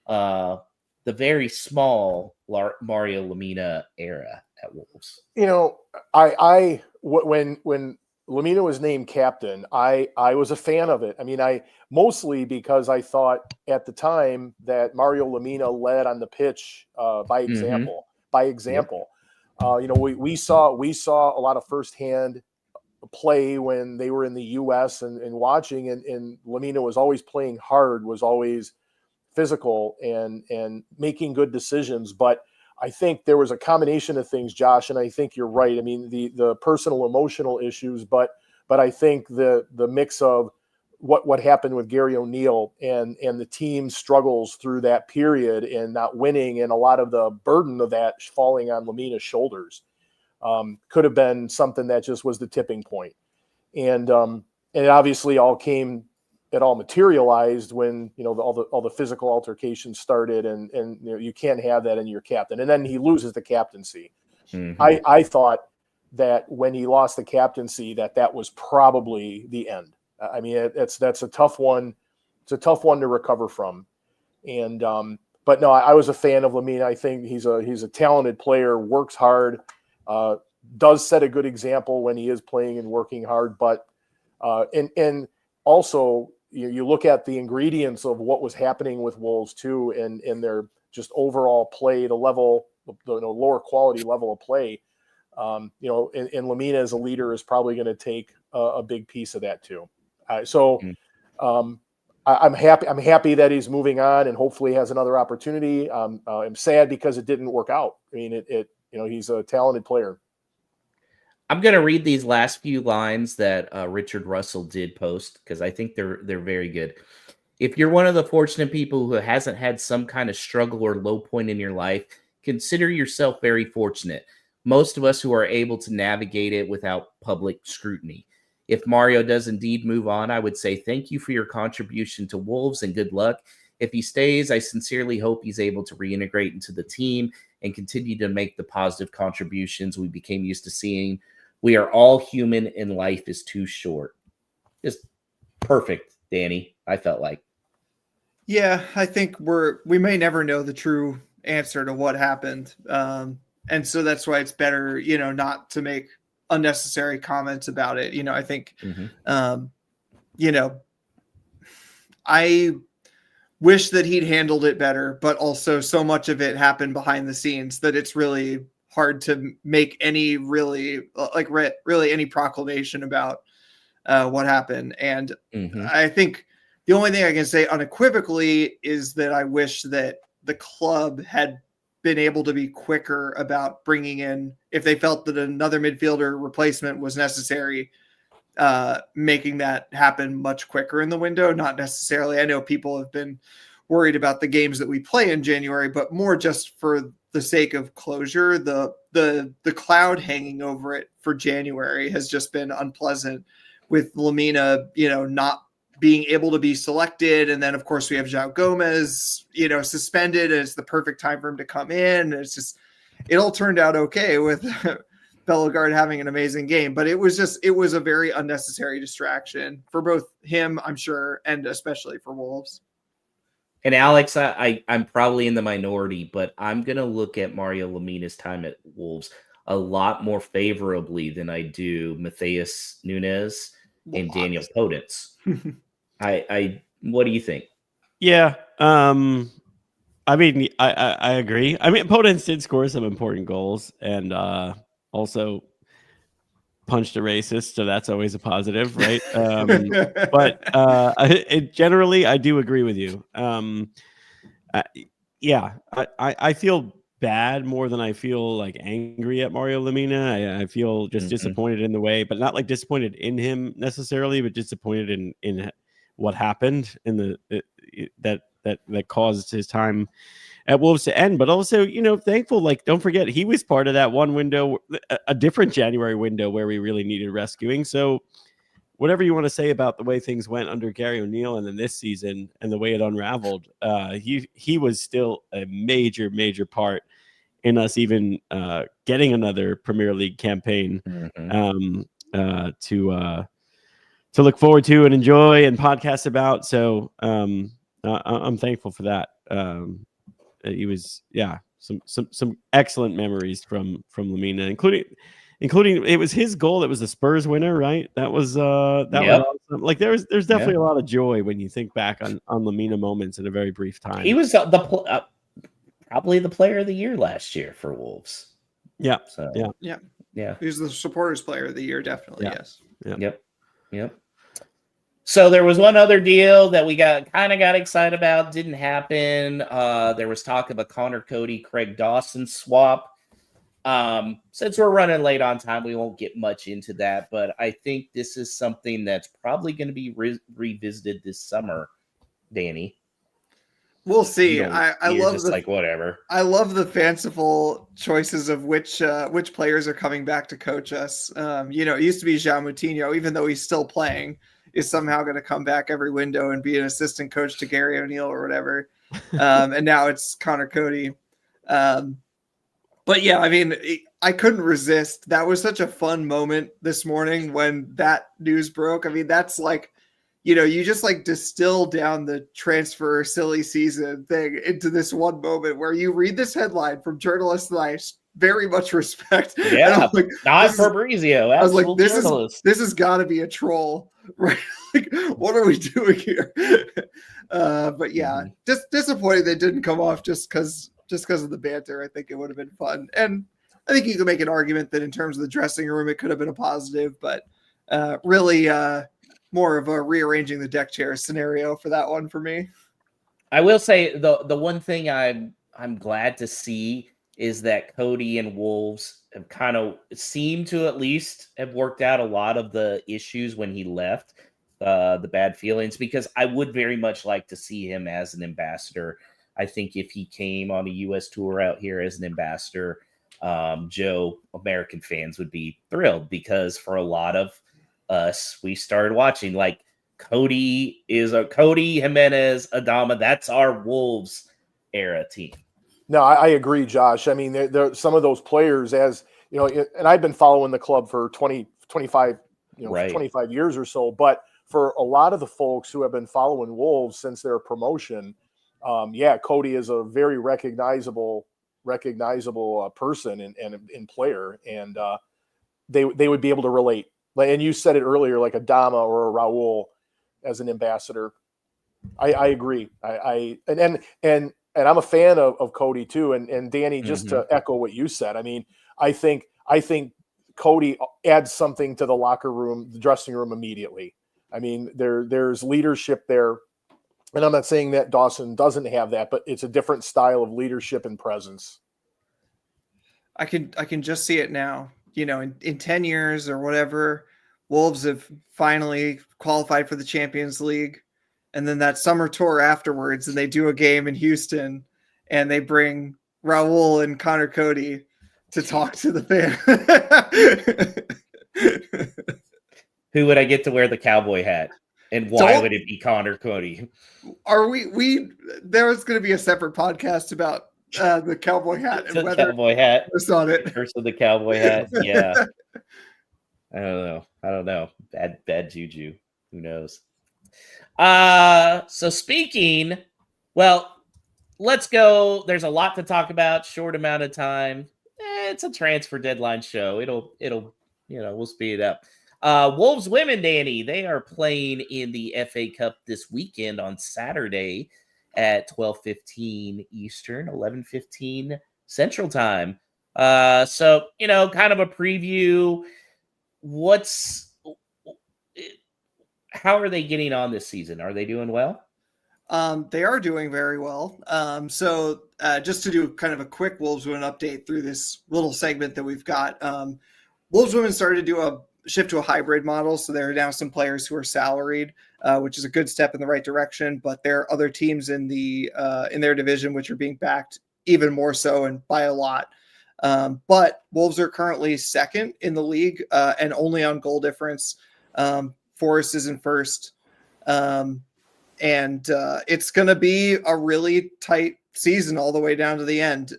the very small Mario Lemina era at Wolves? When Lemina was named captain, I was a fan of it. I mean, mostly because I thought at the time that Mario Lemina led on the pitch by example. By example. Yep. We saw a lot of firsthand play when they were in the U.S. and watching, and Lemina was always playing hard, was always physical and making good decisions. But I think there was a combination of things, Josh, and I think you're right. I mean, the personal emotional issues, but I think the mix of what happened with Gary O'Neill and the team struggles through that period and not winning, and a lot of the burden of that falling on Lemina's shoulders, could have been something that just was the tipping point. And it obviously it all materialized when, all the physical altercations started, and you can't have that in your captain. And then he loses the captaincy. Mm-hmm. I thought that when he lost the captaincy, that was probably the end. I mean, that's a tough one. It's a tough one to recover from. And but no, I was a fan of Lemina. I think he's a talented player, works hard, does set a good example when he is playing and working hard. But and also you look at the ingredients of what was happening with Wolves too, and their just overall play, the level, the lower quality level of play. And Lemina as a leader is probably going to take a big piece of that too. I'm happy that he's moving on and hopefully has another opportunity. I'm sad because it didn't work out. I mean, he's a talented player. I'm going to read these last few lines that Richard Russell did post, because I think they're very good. If you're one of the fortunate people who hasn't had some kind of struggle or low point in your life, consider yourself very fortunate. Most of us who are able to navigate it without public scrutiny. If Mario does indeed move on, I would say thank you for your contribution to Wolves and good luck. If he stays, I sincerely hope he's able to reintegrate into the team and continue to make the positive contributions we became used to seeing. We are all human and life is too short. Just perfect, Danny, I felt like. Yeah, I think we may never know the true answer to what happened. And so that's why it's better, not to make unnecessary comments about it. I think, I wish that he'd handled it better, but also so much of it happened behind the scenes that it's really hard to make any really any proclamation about what happened. And I think the only thing I can say unequivocally is that I wish that the club had been able to be quicker about bringing in, if they felt that another midfielder replacement was necessary, making that happen much quicker in the window. Not necessarily, I know people have been worried about the games that we play in January, but more just for the sake of closure. The cloud hanging over it for January has just been unpleasant, with Lemina, not being able to be selected. And then of course we have João Gomez, suspended, and it's the perfect time for him to come in. It's just, it all turned out okay with Bellegarde having an amazing game, but it was a very unnecessary distraction for both him, I'm sure, and especially for Wolves. And Alex, I'm probably in the minority, but I'm going to look at Mario Lemina's time at Wolves a lot more favorably than I do Matheus Nunes and Daniel Podence. What do you think? Yeah. I mean, I agree. I mean, Podence did score some important goals and also punched a racist, so that's always a positive, right? But generally, I do agree with you. I feel bad more than I feel like angry at Mario Lemina. I feel just disappointed in the way, but not like disappointed in him necessarily, but disappointed in what happened in that caused his time at Wolves to end. But also, thankful, like, don't forget, he was part of that one window, a different January window where we really needed rescuing. So whatever you want to say about the way things went under Gary O'Neill and then this season and the way it unraveled, he was still a major part in us even getting another Premier League campaign to look forward to and enjoy and podcast about. So I'm thankful for that. He was, some excellent memories from Lemina, including it was his goal that was the Spurs winner, right? That was was awesome. Like there's definitely a lot of joy when you think back on Lemina moments in a very brief time. He was probably the player of the year last year for Wolves. Yeah. So, yeah. He was the supporters player of the year, definitely. Yeah. Yes. Yeah. Yep. So there was one other deal that we got excited about. Didn't happen. There was talk of a Connor Cody, Craig Dawson swap. Since we're running late on time, we won't get much into that, but I think this is something that's probably going to be revisited this summer, Danny. We'll see. You're I love just like whatever. I love the fanciful choices of which players are coming back to coach us. It used to be Jean Moutinho, even though he's still playing, is somehow going to come back every window and be an assistant coach to Gary O'Neill or whatever. And now it's Connor Cody. But yeah, I mean, I couldn't resist. That was such a fun moment this morning when that news broke. I mean, that's like, you just like distill down the transfer silly season thing into this one moment where you read this headline from journalists that I very much respect. Yeah, like, not Fabrizio. I was like, this has got to be a troll, right? Like, what are we doing here? But yeah, just disappointing they didn't come off just because of the banter. I think it would have been fun, and I think you could make an argument that in terms of the dressing room, it could have been a positive, but really. More of a rearranging the deck chair scenario for that one for me. I will say the one thing I'm glad to see is that Cody and Wolves have kind of seemed to at least have worked out a lot of the issues when he left, the bad feelings, because I would very much like to see him as an ambassador. I think if he came on a U.S. tour out here as an ambassador, Joe, American fans would be thrilled, because for a lot of us, we started watching like Cody Jimenez, Adama. That's our Wolves era team. No, I agree, Josh. I mean, there some of those players, as you know, and I've been following the club for 25 years or so, but for a lot of the folks who have been following Wolves since their promotion, Cody is a very recognizable person and player, and they would be able to relate. And you said it earlier, like a Dama or a Raul as an ambassador. I agree. And I'm a fan of Cody too. And Danny, just to echo what you said, I mean, I think Cody adds something to the locker room, the dressing room immediately. I mean, there's leadership there. And I'm not saying that Dawson doesn't have that, but it's a different style of leadership and presence. I can just see it now. In 10 years or whatever, Wolves have finally qualified for the Champions League. And then that summer tour afterwards, and they do a game in Houston, and they bring Raul and Connor Cody to talk to the fan. Who would I get to wear the cowboy hat? And why would it be Connor Cody? Are there's going to be a separate podcast about the cowboy hat and whether cowboy hat was on it. First of the cowboy hat. Yeah. I don't know. Bad juju. Who knows? So speaking, let's go. There's a lot to talk about. Short amount of time. It's a transfer deadline show. It'll we'll speed it up. Wolves women, Danny, they are playing in the FA Cup this weekend on Saturday at 12:15 Eastern, 11:15 Central Time. So kind of a preview. How are they getting on this season? Are they doing well? They are doing very well. So just to do kind of a quick Wolves women update through this little segment that we've got, Wolves women started to do a shift to a hybrid model. So there are now some players who are salaried, which is a good step in the right direction. But there are other teams in their division which are being backed even more so, and by a lot. But Wolves are currently second in the league and only on goal difference. Forest is in first. And it's going to be a really tight season all the way down to the end.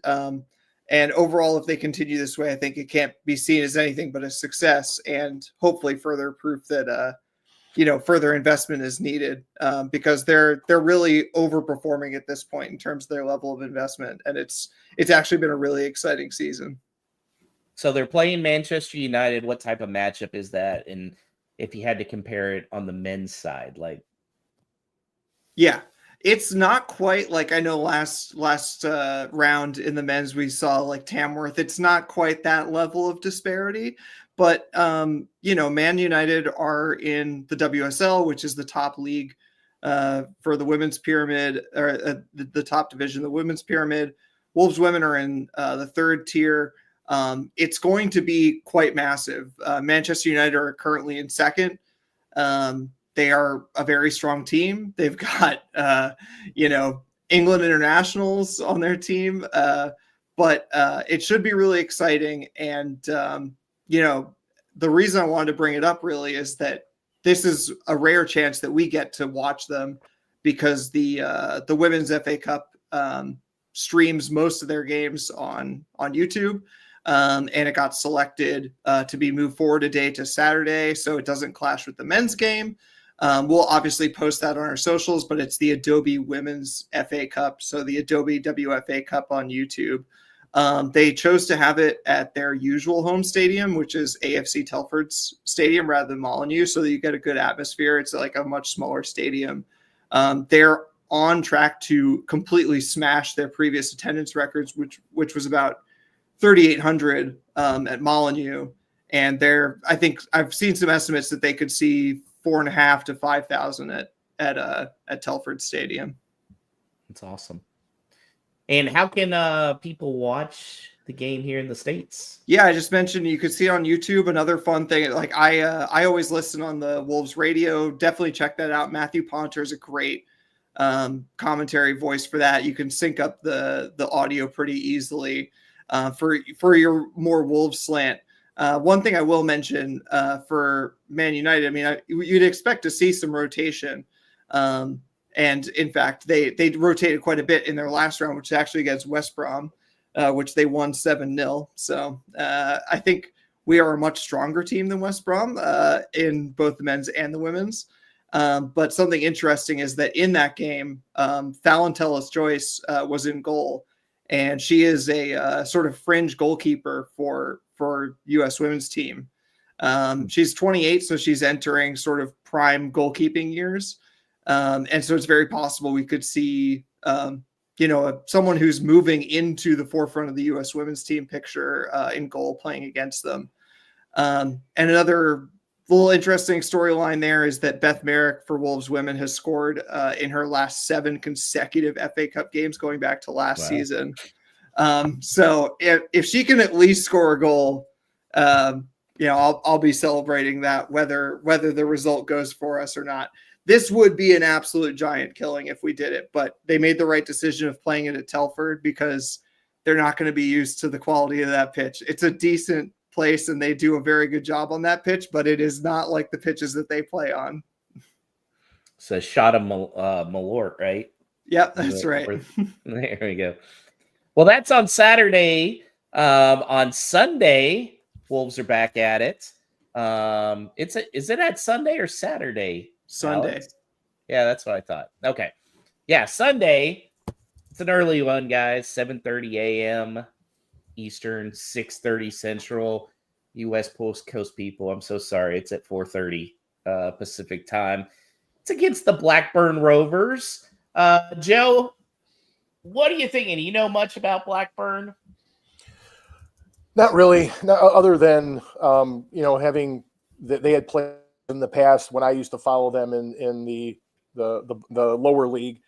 And overall, if they continue this way, I think it can't be seen as anything but a success, and hopefully further proof that, further investment is needed because they're really overperforming at this point in terms of their level of investment. And it's actually been a really exciting season. So they're playing Manchester United. What type of matchup is that? And if you had to compare it on the men's side, yeah, it's not quite like, I know last round in the men's, we saw like Tamworth. It's not quite that level of disparity, but Man United are in the WSL, which is the top league for the women's pyramid, or the top division of the women's pyramid. Wolves women are in the third tier. it's going to be quite massive. Manchester United are currently in second. They are a very strong team. They've got, England internationals on their team. But it should be really exciting. And, the reason I wanted to bring it up really is that this is a rare chance that we get to watch them, because the Women's FA Cup streams most of their games on YouTube. And it got selected to be moved forward a day to Saturday, so it doesn't clash with the men's game. We'll obviously post that on our socials, but it's the Adobe Women's FA Cup, so the Adobe WFA Cup on YouTube. They chose to have it at their usual home stadium, which is AFC Telford's stadium, rather than Molineux, so that you get a good atmosphere. It's like a much smaller stadium. They're on track to completely smash their previous attendance records, which was about 3,800 at Molineux. And I think I've seen some estimates that they could see 4,500 to 5,000 at Telford Stadium. That's awesome. And how can people watch the game here in the States? Yeah, I just mentioned you could see it on YouTube. Another fun thing, like I always listen on the Wolves radio. Definitely check that out. Matthew Ponter is a great commentary voice for that. You can sync up the audio pretty easily for your more Wolves slant. One thing I will mention for Man United, I mean, you'd expect to see some rotation. And in fact, they rotated quite a bit in their last round, which is actually against West Brom, which they won 7-0. So I think we are a much stronger team than West Brom in both the men's and the women's. But something interesting is that in that game, Fallon Tellis-Joyce was in goal, and she is a sort of fringe goalkeeper for U.S. women's team. She's 28, so she's entering sort of prime goalkeeping years. And so it's very possible we could see, someone who's moving into the forefront of the U.S. women's team picture in goal playing against them. And another little interesting storyline there is that Beth Merrick for Wolves women has scored in her last 7 consecutive FA Cup games going back to last season. So if she can at least score a goal, I'll be celebrating that, whether the result goes for us or not. This would be an absolute giant killing if we did it, but they made the right decision of playing it at Telford because they're not going to be used to the quality of that pitch. It's a decent place and they do a very good job on that pitch, but it is not like the pitches that they play on. So shot of Malort, right? Yep, that's right. There we go. Well, that's on Saturday. On Sunday, Wolves are back at it. Is it at Sunday or Saturday? Sunday. Alex? Yeah, that's what I thought. Okay. Yeah, Sunday. It's an early one, guys. 7:30 a.m. Eastern, 6:30 Central. U.S. Post Coast people, I'm so sorry. It's at 4:30 Pacific time. It's against the Blackburn Rovers. Joe, what are you thinking? Do you know much about Blackburn? Not really. Other than having they had played in the past when I used to follow them in the lower league.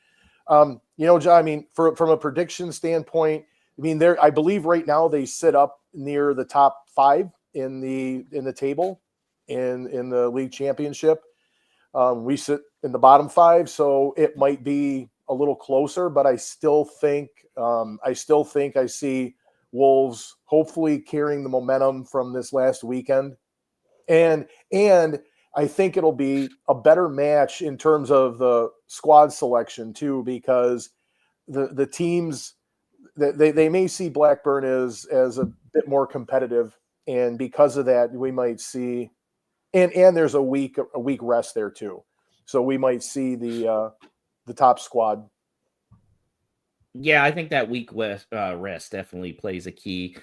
John, I mean, from a prediction standpoint, I mean, I believe right now they sit up near the top 5 in the table in the league championship. We sit in the bottom 5, so it might be a little closer, but I still think I see Wolves hopefully carrying the momentum from this last weekend. And I think it'll be a better match in terms of the squad selection too, because the teams that they may see Blackburn as a bit more competitive, and because of that, we might see, and there's a week rest there too, so we might see the top squad. Yeah, I think that week rest definitely plays a key.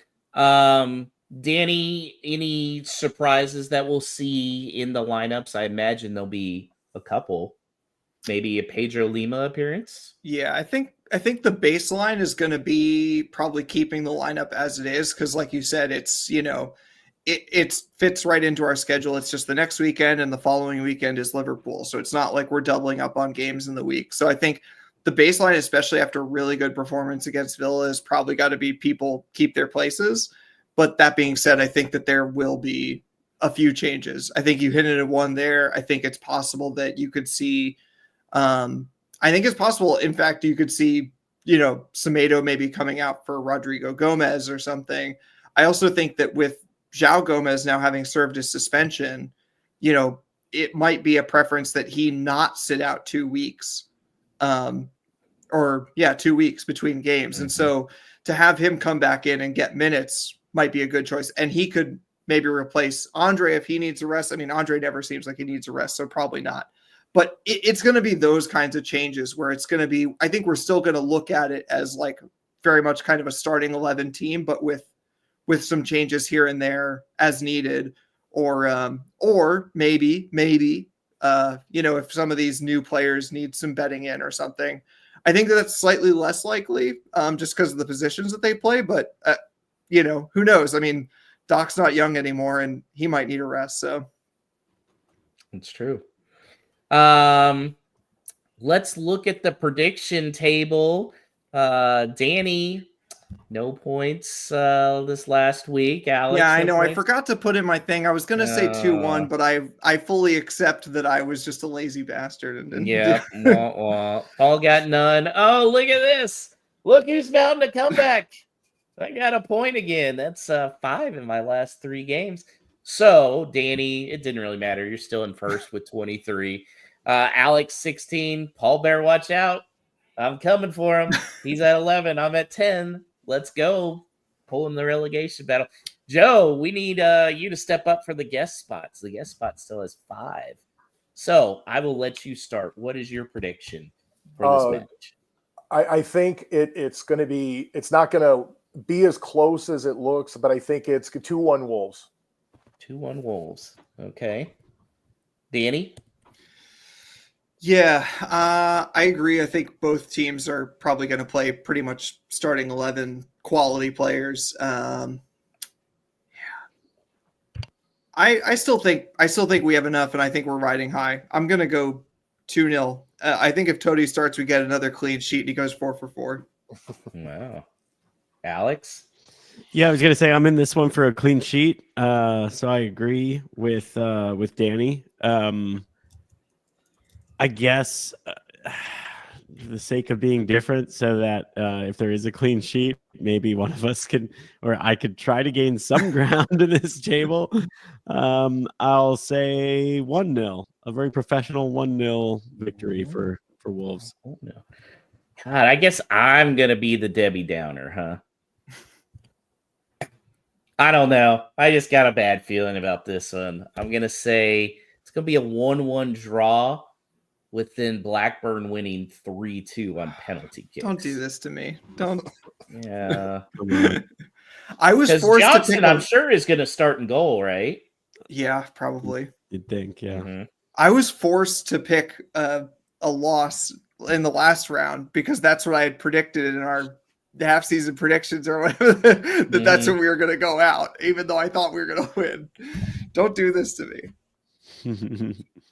Danny, any surprises that we'll see in the lineups? I imagine there'll be a couple, maybe a Pedro Lima appearance. Yeah, I think the baseline is going to be probably keeping the lineup as it is, because like you said, it's it fits right into our schedule. It's just the next weekend and the following weekend is Liverpool, so it's not like we're doubling up on games in the week. So I think the baseline, especially after a really good performance against Villa, is probably got to be people keep their places. But that being said, I think that there will be a few changes. I think you hit it at one there. I think it's possible that you could see, I think it's possible, in fact, you could see, Semedo maybe coming out for Rodrigo Gomez or something. I also think that with João Gomez now having served his suspension, it might be a preference that he not sit out 2 weeks. 2 weeks between games. Mm-hmm. And so to have him come back in and get minutes might be a good choice. And he could maybe replace Andre if he needs a rest. I mean, Andre never seems like he needs a rest, so probably not. But it's going to be those kinds of changes where it's going to be, I think we're still going to look at it as like very much kind of a starting 11 team, but with some changes here and there as needed, or maybe, if some of these new players need some betting in or something. I think that's slightly less likely just because of the positions that they play, but who knows? I mean, Doc's not young anymore and he might need a rest. So it's true. Let's look at the prediction table. Danny, no points this last week. Alex, yeah, I no know. points? I forgot to put in my thing. I was going to say 2-1, but I fully accept that I was just a lazy bastard. Yeah. Paul got none. Oh, look at this. Look who's mounting a comeback. I got a point again. That's 5 in my last 3 games. So, Danny, it didn't really matter. You're still in first with 23. Alex, 16. Paul Bear, watch out. I'm coming for him. He's at 11. I'm at 10. Let's go. Pulling the relegation battle. Joe, we need you to step up for the guest spots. The guest spot still has 5. So, I will let you start. What is your prediction for this match? I think it's going to be – it's not going to be as close as it looks, but I think it's 2-1 Wolves. 2-1 Wolves. Okay. Danny? Yeah, I agree. I think both teams are probably going to play pretty much starting 11 quality players. I still think we have enough, and I think we're riding high. I'm going to go 2-0. I think if Cody starts, we get another clean sheet, and he goes 4 for 4. Wow. Alex? Yeah, I was gonna say I'm in this one for a clean sheet. So I agree with Danny. I guess for the sake of being different, so that if there is a clean sheet, maybe one of us can, or I could try to gain some ground in this table. I'll say 1-0, a very professional 1-0 victory for Wolves. Oh, no. God, I guess I'm gonna be the Debbie Downer, huh? I don't know. I just got a bad feeling about this one. I'm going to say it's going to be a 1-1 draw with then Blackburn winning 3-2 on penalty kicks. Don't do this to me. Don't. Yeah. I was forced Johnson, to pick I'm sure, is going to start in goal, right? Yeah, probably. You'd think, yeah. Mm-hmm. I was forced to pick a loss in the last round because that's what I had predicted in our half season predictions or whatever, that's when we were going to go out, even though I thought we were going to win. Don't do this to me.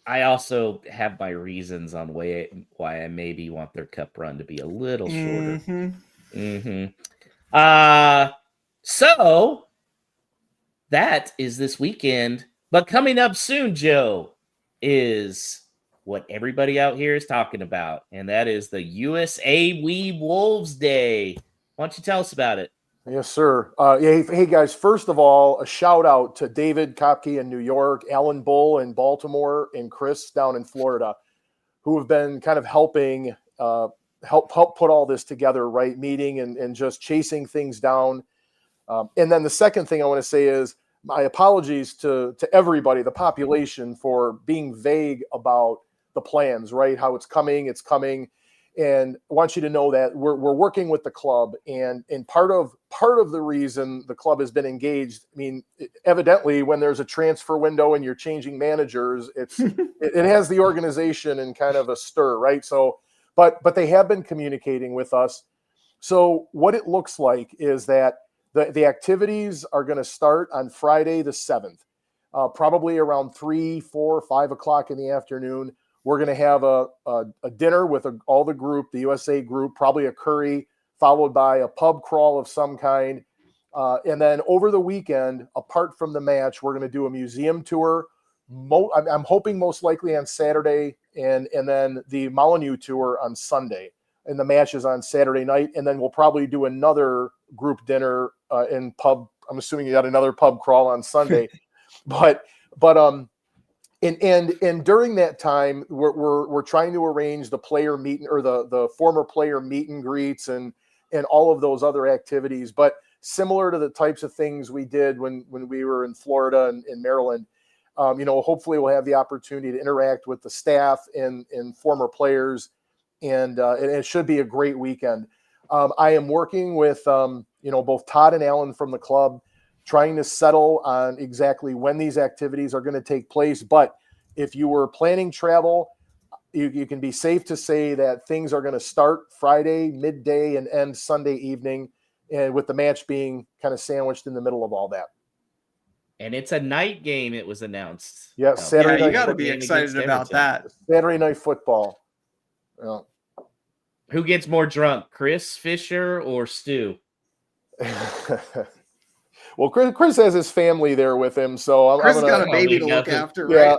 I also have my reasons on why I maybe want their cup run to be a little shorter. So that is this weekend, but coming up soon, Joe, is what everybody out here is talking about, and that is the USA We Wolves Day. Why don't you tell us about it? Yes, sir. Hey, guys, first of all, a shout out to David Kopke in New York, Alan Bull in Baltimore, and Chris down in Florida, who have been kind of helping help put all this together, right? Meeting and just chasing things down. And then the second thing I want to say is my apologies to everybody, the population, for being vague about the plans, right? How it's coming. And I want you to know that we're working with the club, and part of the reason the club has been engaged. I mean, evidently, when there's a transfer window and you're changing managers, it has the organization in kind of a stir, right? So, but they have been communicating with us. So what it looks like is that the activities are going to start on Friday the 7th, probably around 3, 4, 5 o'clock in the afternoon. We're going to have a dinner with all the group, the USA group, probably a curry, followed by a pub crawl of some kind. And then over the weekend, apart from the match, we're going to do a museum tour. I'm hoping most likely on Saturday, and then the Molyneux tour on Sunday. And the match is on Saturday night. And then we'll probably do another group dinner in pub. I'm assuming you got another pub crawl on Sunday. but and during that time, we're trying to arrange the player meet or the former player meet and greets and all of those other activities. But similar to the types of things we did when we were in Florida and in Maryland, hopefully we'll have the opportunity to interact with the staff and former players, and it should be a great weekend. I am working with both Todd and Alan from the club, trying to settle on exactly when these activities are going to take place. But if you were planning travel, you can be safe to say that things are going to start Friday midday and end Sunday evening, and with the match being kind of sandwiched in the middle of all that. And it's a night game, it was announced. Yeah, Saturday you night. got to be excited about that. Saturday night football. Yeah. Who gets more drunk, Chris Fisher or Stu? Well, Chris has his family there with him, so Chris I'm got a gonna. baby to look after, right?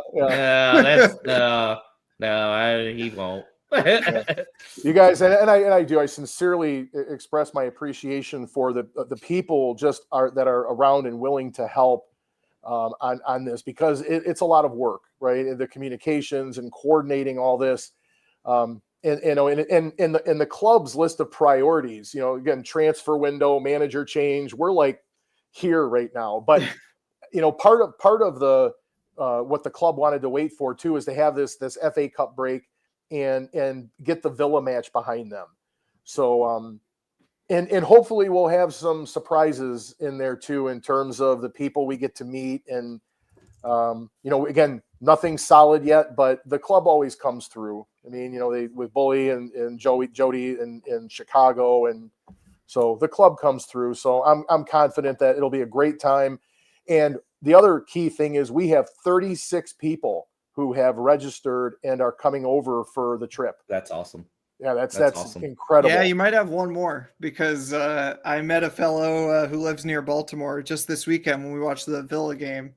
He won't. You guys, and I do. I sincerely express my appreciation for the people that are around and willing to help on this, because it's a lot of work, right? The communications and coordinating all this. And the club's list of priorities, again, transfer window, manager change, we're like here right now. But part of the what the club wanted to wait for too is to have this FA Cup break and get the Villa match behind them. So and hopefully we'll have some surprises in there too, in terms of the people we get to meet. And again, nothing solid yet, but the club always comes through. I mean, they with Bully and Jody in Chicago, and so the club comes through. So I'm confident that it'll be a great time. And the other key thing is we have 36 people who have registered and are coming over for the trip. That's awesome. Yeah, that's awesome. incredible. Yeah, you might have one more, because I met a fellow who lives near Baltimore just this weekend when we watched the Villa game.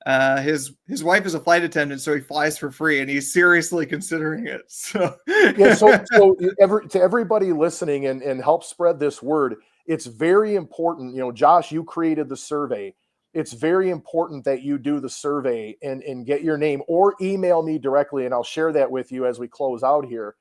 His wife is a flight attendant, so he flies for free, and he's seriously considering it. So yeah, so to everybody listening and help spread this word, it's very important. Josh, you created the survey. It's very important that you do the survey and get your name, or email me directly, and I'll share that with you as we close out here.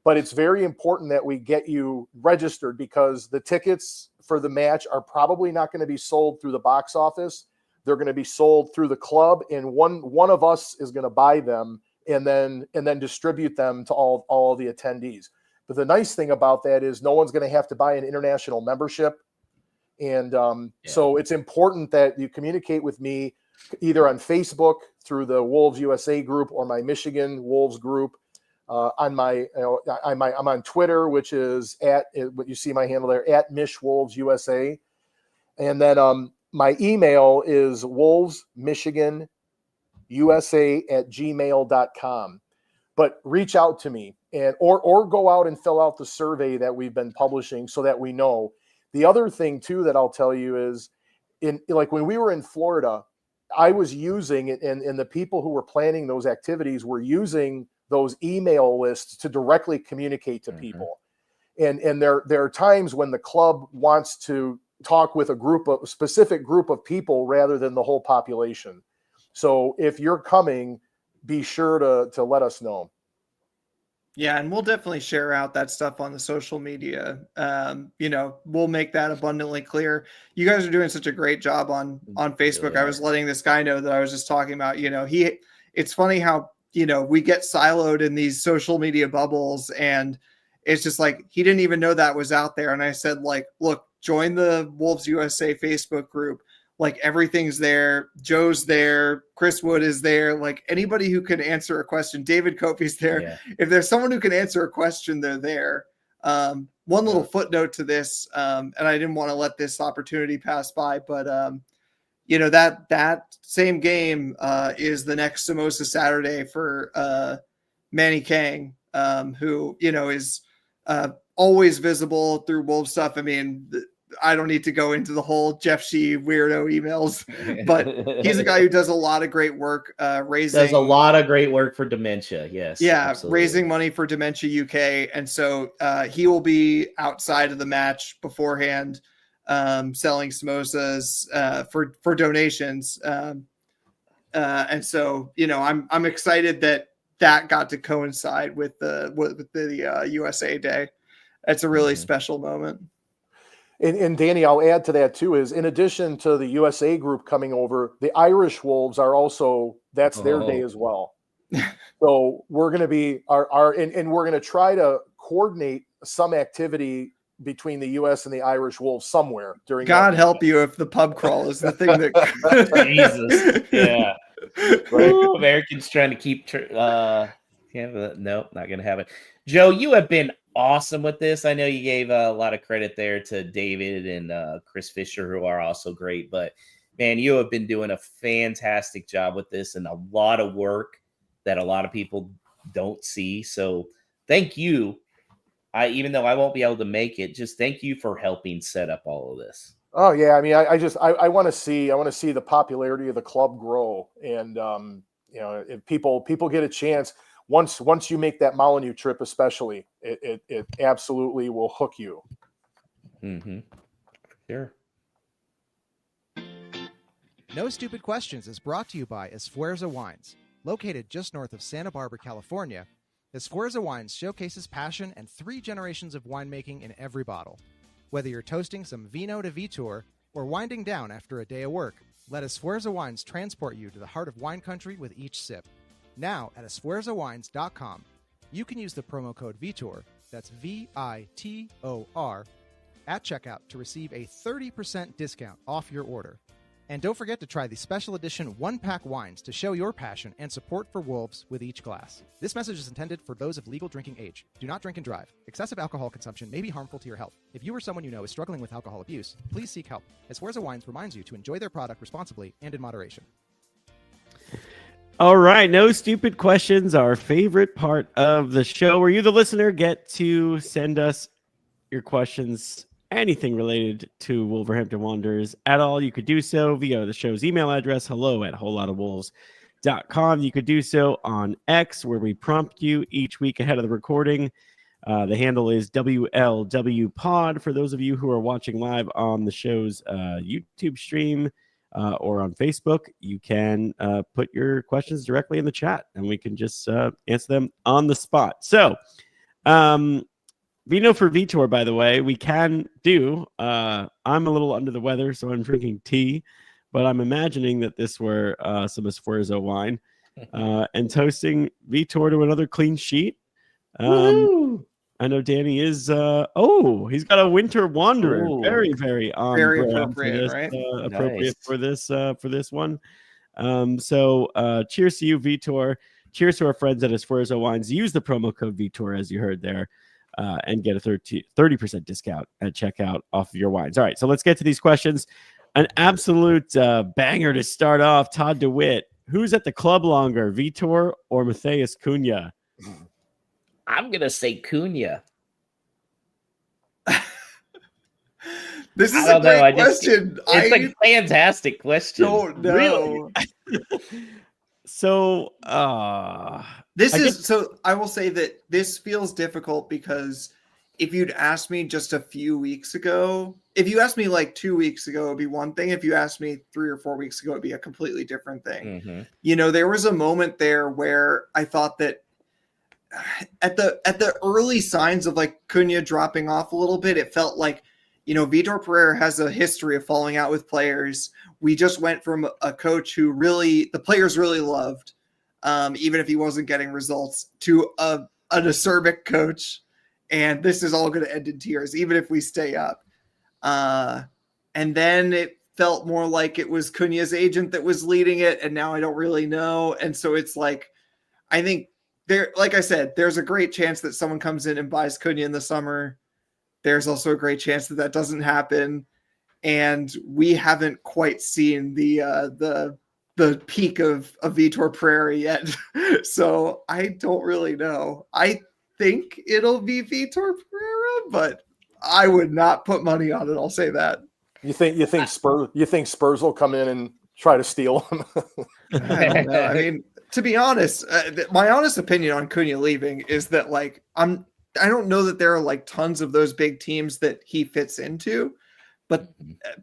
But it's very important that we get you registered, because the tickets for the match are probably not going to be sold through the box office. They're going to be sold through the club, and one of us is going to buy them and then distribute them to all the attendees. But the nice thing about that is no one's going to have to buy an international membership. And so it's important that you communicate with me either on Facebook through the Wolves USA group or my Michigan Wolves group. I'm on Twitter, which is what you see my handle there, @MishWolvesUSA. And then my email is wolvesmichiganusa@gmail.com. But reach out to me or go out and fill out the survey that we've been publishing so that we know. The other thing too that I'll tell you is, like when we were in Florida, I was using it, and the people who were planning those activities were using those email lists to directly communicate to people. And there are times when the club wants to talk with a specific group of people rather than the whole population. So if you're coming, be sure to let us know. Yeah, and we'll definitely share out that stuff on the social media. We'll make that abundantly clear. You guys are doing such a great job on Facebook. Yeah. I was letting this guy know that I was just talking about, it's funny how, we get siloed in these social media bubbles, and it's just like, he didn't even know that was out there. And I said, like, look, join the Wolves USA Facebook group. Like, everything's there. Joe's there. Chris Wood is there. Like, anybody who can answer a question. David Kopi's there. Yeah. If there's someone who can answer a question, they're there. One little footnote to this, and I didn't want to let this opportunity pass by, but that same game is the next Samosa Saturday for Manny Kang, who is always visible through Wolves stuff. I mean, I don't need to go into the whole Jeff Shee weirdo emails, but he's a guy who does a lot of great work raising. Does a lot of great work for dementia. Yes. Yeah. Absolutely. Raising money for Dementia UK. And so he will be outside of the match beforehand, selling samosas for donations. And so, I'm excited that got to coincide with the USA Day. It's a really special moment. And Danny, I'll add to that too, is in addition to the USA group coming over, the Irish Wolves are also, that's their day as well. So we're going to be and we're going to try to coordinate some activity between the US and the Irish Wolves somewhere during. God help you if the pub crawl is the thing that Jesus. Yeah. Right. Ooh, Americans trying to keep nope, not gonna have it. Joe, you have been awesome with this. I know you gave a lot of credit there to David and Chris Fisher, who are also great, but man, you have been doing a fantastic job with this and a lot of work that a lot of people don't see. So thank you. Even though I won't be able to make it, just thank you for helping set up all of this. Oh yeah, I mean, I want to see the popularity of the club grow, and if people get a chance once you make that Molyneux trip, especially, it absolutely will hook you. Mm-hmm. Sure. No Stupid Questions is brought to you by Esfuerzo Wines, located just north of Santa Barbara, California. Esfuerzo Wines showcases passion and 3 generations of winemaking in every bottle. Whether you're toasting some Vino de Vitor or winding down after a day of work, let Esfuerzo Wines transport you to the heart of wine country with each sip. Now at esfuerzowines.com, you can use the promo code VITOR, that's VITOR, at checkout to receive a 30% discount off your order. And don't forget to try the special edition 1-pack wines to show your passion and support for Wolves with each glass. This message is intended for those of legal drinking age. Do not drink and drive. Excessive alcohol consumption may be harmful to your health. If you or someone you know is struggling with alcohol abuse, please seek help. Esfuerzo Wines reminds you to enjoy their product responsibly and in moderation. All right, No Stupid Questions, our favorite part of the show, where you, the listener, get to send us your questions, anything related to Wolverhampton Wanderers at all. You could do so via the show's email address, hello@wholelottofwolves.com. You could do so on X, where we prompt you each week ahead of the recording. The handle is WLW Pod. For those of you who are watching live on the show's YouTube stream or on Facebook, you can put your questions directly in the chat, and we can just answer them on the spot. So, Vino for Vitor, by the way, we can do. I'm a little under the weather, so I'm drinking tea, but I'm imagining that this were some Esfuerzo wine and toasting Vitor to another clean sheet. I know Danny is. He's got a Winter Wanderer. Ooh. Very, very on Very brand appropriate, for this, right? appropriate Nice. for this one. So cheers to you, Vitor. Cheers to our friends at Esfuerzo Wines. Use the promo code Vitor, as you heard there, and get a 30% discount at checkout off of your wines. All right, so let's get to these questions. An absolute banger to start off. Todd DeWitt, who's at the club longer, Vitor or Matheus Cunha? I'm going to say Cunha. This is I a don't know. great question. It's a fantastic question. Don't know. Really? So, I will say that this feels difficult because if you'd asked me just a few weeks ago, if you asked me like 2 weeks ago, it'd be one thing. If you asked me 3 or 4 weeks ago, it'd be a completely different thing. Mm-hmm. There was a moment there where I thought that at the early signs of like Cunha dropping off a little bit, it felt like, Vitor Pereira has a history of falling out with players. We just went from a coach who the players really loved, even if he wasn't getting results, to an acerbic coach. And this is all going to end in tears, even if we stay up. And then it felt more like it was Cunha's agent that was leading it. And now I don't really know. And so it's like, I think like I said, there's a great chance that someone comes in and buys Cunha in the summer. There's also a great chance that doesn't happen. And we haven't quite seen the peak of Vitor Pereira yet. So I don't really know. I think it'll be Vitor Pereira, but I would not put money on it. I'll say that. You think Spurs will come in and try to steal him? I don't know. I mean, to be honest, my honest opinion on Cunha leaving is that like I don't know that there are like tons of those big teams that he fits into, but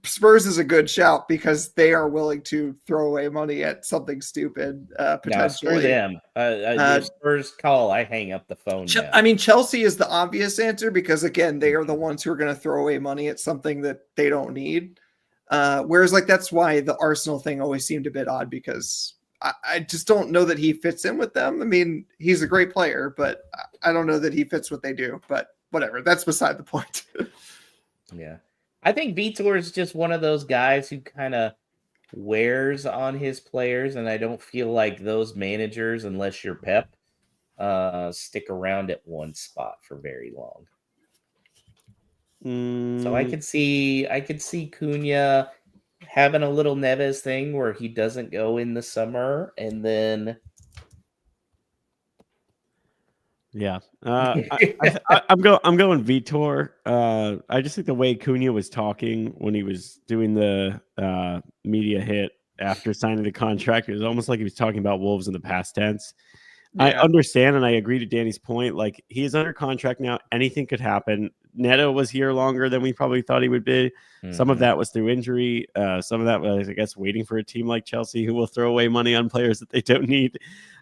Spurs is a good shout because they are willing to throw away money at something stupid potentially. No, screw them. If Spurs call, I hang up the phone. I mean, Chelsea is the obvious answer because again, they are the ones who are going to throw away money at something that they don't need. Whereas like that's why the Arsenal thing always seemed a bit odd because I just don't know that he fits in with them. I mean, he's a great player, but I don't know that he fits what they do. But whatever, that's beside the point. Yeah. I think Vitor is just one of those guys who kind of wears on his players, and I don't feel like those managers, unless you're Pep, stick around at one spot for very long. So I could see Cunha having a little Neves thing where he doesn't go in the summer, and then yeah, I'm going Vitor. I just think the way Cunha was talking when he was doing the media hit after signing the contract, it was almost like he was talking about Wolves in the past tense. Yeah. I understand, and I agree to Danny's point. Like, he is under contract now. Anything could happen. Neto was here longer than we probably thought he would be. Mm-hmm. Some of that was through injury. Some of that was, I guess, waiting for a team like Chelsea who will throw away money on players that they don't need.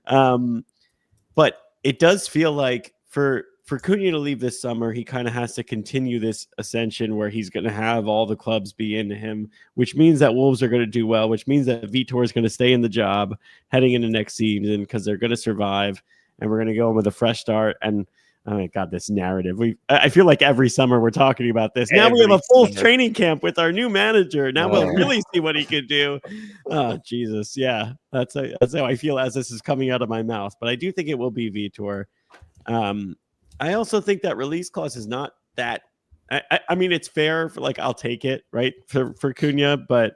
But it does feel like for Cunha to leave this summer, he kind of has to continue this ascension where he's going to have all the clubs be into him, which means that Wolves are going to do well, which means that Vitor is going to stay in the job heading into next season because they're going to survive, and we're going to go in with a fresh start. And oh my God, this narrative. I feel like every summer we're talking about this. Now we have a full training camp with our new manager. Now we'll really see what he can do. Oh, Jesus. Yeah, that's how I feel as this is coming out of my mouth. But I do think it will be Vitor. I also think that release clause is not that. I mean, it's fair. For, like, I'll take it, right, for Cunha. But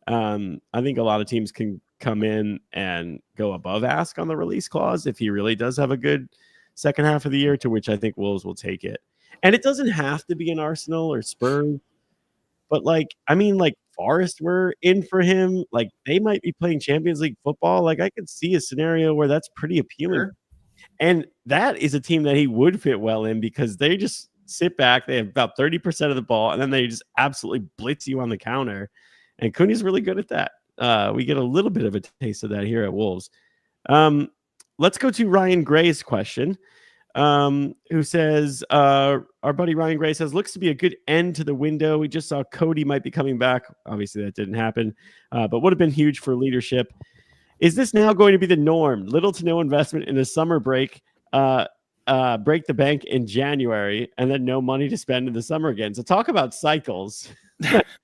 I think a lot of teams can come in and go above ask on the release clause if he really does have a good second half of the year, to which I think Wolves will take it. And it doesn't have to be an Arsenal or Spurs, but like, I mean, like Forest were in for him. Like, they might be playing Champions League football. Like, I could see a scenario where that's pretty appealing. Sure. And that is a team that he would fit well in because they just sit back. They have about 30% of the ball, and then they just absolutely blitz you on the counter. And Cunha's really good at that. We get a little bit of a taste of that here at Wolves. Let's go to Ryan Gray's question, who says, our buddy Ryan Gray says, looks to be a good end to the window. We just saw Cody might be coming back. Obviously, that didn't happen, but would have been huge for leadership. Is this now going to be the norm? Little to no investment in a summer break, break the bank in January, and then no money to spend in the summer again. So talk about cycles.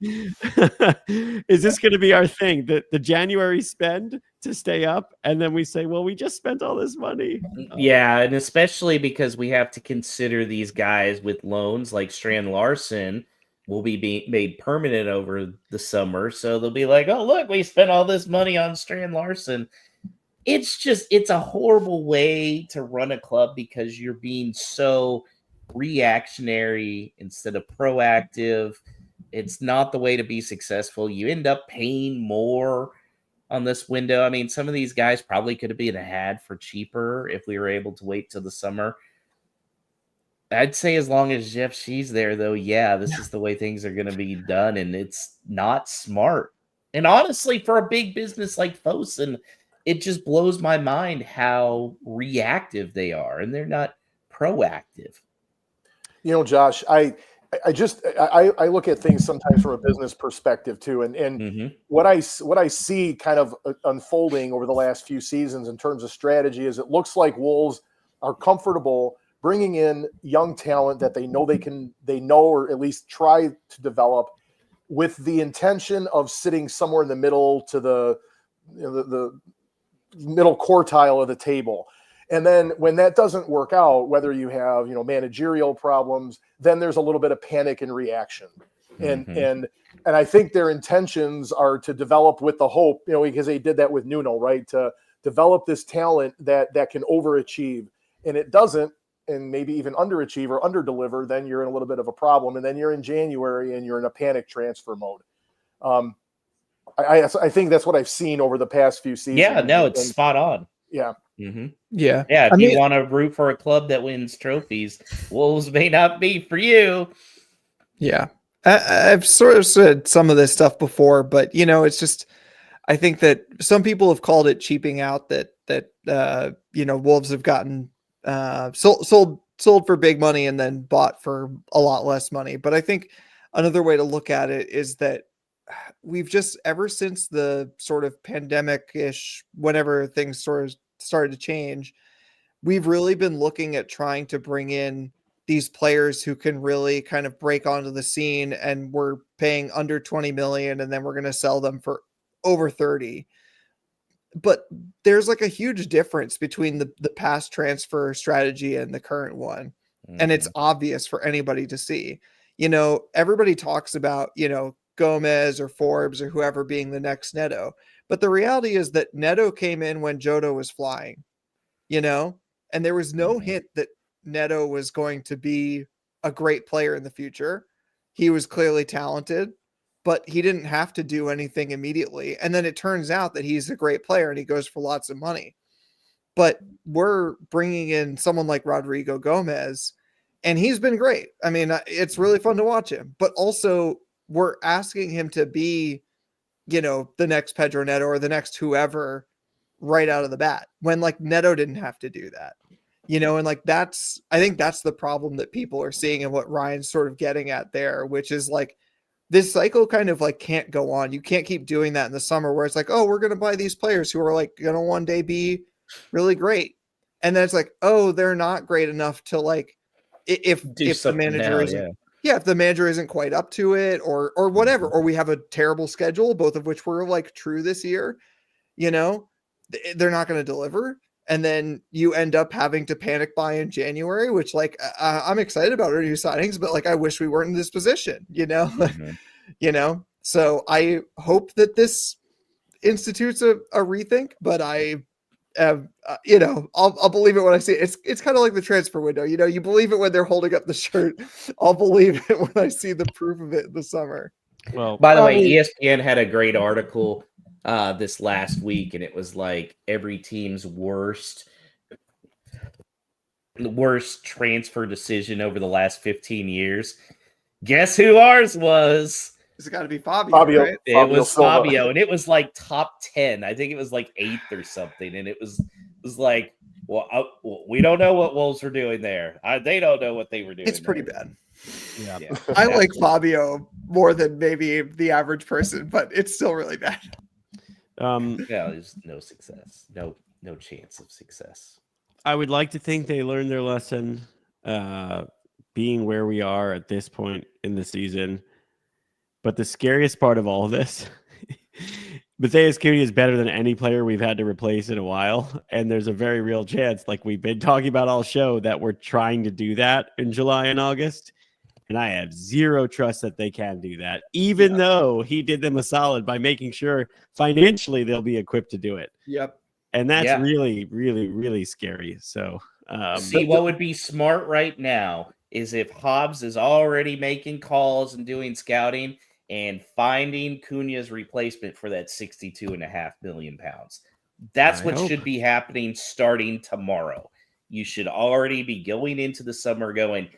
Is this going to be our thing? The January spend to stay up, and then we say, well, we just spent all this money. Yeah, and especially because we have to consider these guys with loans like Strand Larson will be made permanent over the summer. So they'll be like, oh, look, we spent all this money on Strand Larson. It's a horrible way to run a club because you're being so reactionary instead of proactive. It's not the way to be successful. You end up paying more on this window. I mean, some of these guys probably could have been had for cheaper if we were able to wait till the summer. I'd say as long as Jeff Shee's there, though, yeah, this is the way things are going to be done, and it's not smart. And honestly, for a big business like Fosun, it just blows my mind how reactive they are, and they're not proactive. You know, Josh, I look at things sometimes from a business perspective too, and what I see kind of unfolding over the last few seasons in terms of strategy is it looks like Wolves are comfortable bringing in young talent that they know or at least try to develop with the intention of sitting somewhere in the middle to the middle quartile of the table. And then when that doesn't work out, whether you have, managerial problems, then there's a little bit of panic and reaction. And I think their intentions are to develop with the hope, because they did that with Nuno, right? To develop this talent that can overachieve. And it doesn't. and maybe even underachieve or underdeliver, then you're in a little bit of a problem. And then you're in January and you're in a panic transfer mode. I think that's what I've seen over the past few seasons. Yeah, no, it's spot on. Yeah. Mm-hmm. Yeah. Yeah, if you want to root for a club that wins trophies, Wolves may not be for you. Yeah. I've sort of said some of this stuff before, but it's just, I think that some people have called it cheaping out that Wolves have gotten sold for big money and then bought for a lot less money. But I think another way to look at it is that we've just, ever since the sort of pandemic-ish, whenever things sort of started to change, we've really been looking at trying to bring in these players who can really kind of break onto the scene, and we're paying under 20 million and then we're going to sell them for over 30. But there's like a huge difference between the past transfer strategy and the current one. And it's obvious for anybody to see. Everybody talks about, Gomez or Forbes or whoever being the next Neto. But the reality is that Neto came in when Jota was flying, and there was no hint that Neto was going to be a great player in the future. He was clearly talented, but he didn't have to do anything immediately. And then it turns out that he's a great player and he goes for lots of money. But we're bringing in someone like Rodrigo Gomez, and he's been great. I mean, it's really fun to watch him, but also we're asking him to be, the next Pedro Neto or the next whoever right out of the bat, when like Neto didn't have to do that, and like I think that's the problem that people are seeing, and what Ryan's sort of getting at there, which is like this cycle kind of like can't go on. You can't keep doing that in the summer where it's like, oh, we're going to buy these players who are like going to one day be really great. And then it's like, oh, they're not great enough to like, if the manager isn't, if the manager isn't quite up to it or whatever, or we have a terrible schedule, both of which were like true this year, they're not going to deliver. And then you end up having to panic buy in January, which like, I'm excited about our new signings, but like, I wish we weren't in this position, So I hope that this institutes a rethink, but I have, I'll believe it when I see it. It's kind of like the transfer window, you believe it when they're holding up the shirt. I'll believe it when I see the proof of it in the summer. Well, by the way, ESPN had a great article this last week, and it was like every team's worst transfer decision over the last 15 years. Guess who ours was? It's got to be Fabio, right? It was Fabio, and it was like top 10. I think it was like 8th or something, and it was like, we don't know what Wolves were doing there. They don't know what they were doing. It's pretty bad. Yeah. I like Fabio more than maybe the average person, but it's still really bad. There's no success. No chance of success. I would like to think they learned their lesson, being where we are at this point in the season. But the scariest part of all of this, Matheus Cunha is better than any player we've had to replace in a while. And there's a very real chance, like we've been talking about all show, that we're trying to do that in July and August. And I have zero trust that they can do that, even though he did them a solid by making sure financially they'll be equipped to do it. Yep. And that's really, really, really scary. So see, what would be smart right now is if Hobbs is already making calls and doing scouting and finding Cunha's replacement for that 62.5 million pounds. That's what should be happening starting tomorrow. You should already be going into the summer going,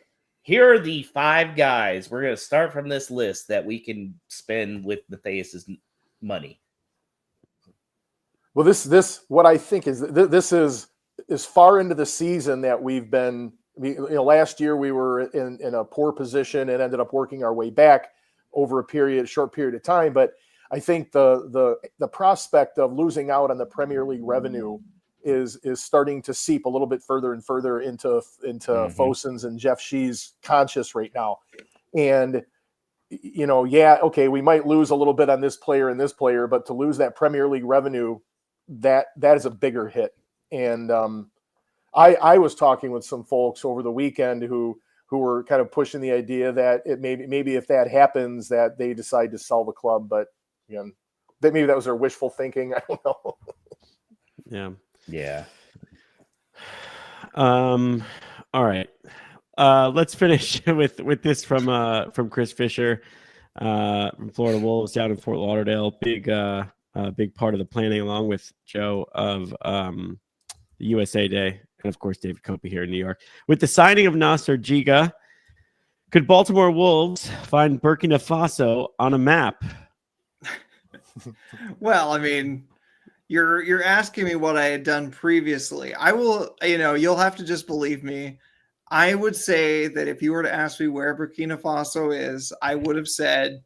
here are the 5 guys. We're going to start from this list that we can spend with Matheus's money. Well, this what I think is this is as far into the season that we've been. Last year we were in a poor position and ended up working our way back over a short period of time. But I think the prospect of losing out on the Premier League revenue is starting to seep a little bit further and further into Fosun's and Jeff Shee's conscious right now. And we might lose a little bit on this player and this player, but to lose that Premier League revenue, that is a bigger hit. And I was talking with some folks over the weekend who were kind of pushing the idea that it maybe if that happens that they decide to sell the club, but that maybe that was their wishful thinking. I don't know. Yeah. Yeah. All right. Let's finish with this from Chris Fisher from Florida Wolves down in Fort Lauderdale. Big part of the planning, along with Joe, of the USA Day, and of course David Copey here in New York. With the signing of Nasser Giga, could Baltimore Wolves find Burkina Faso on a map? Well, I mean, you're asking me what I had done previously. I will, you'll have to just believe me. I would say that if you were to ask me where Burkina Faso is, I would have said,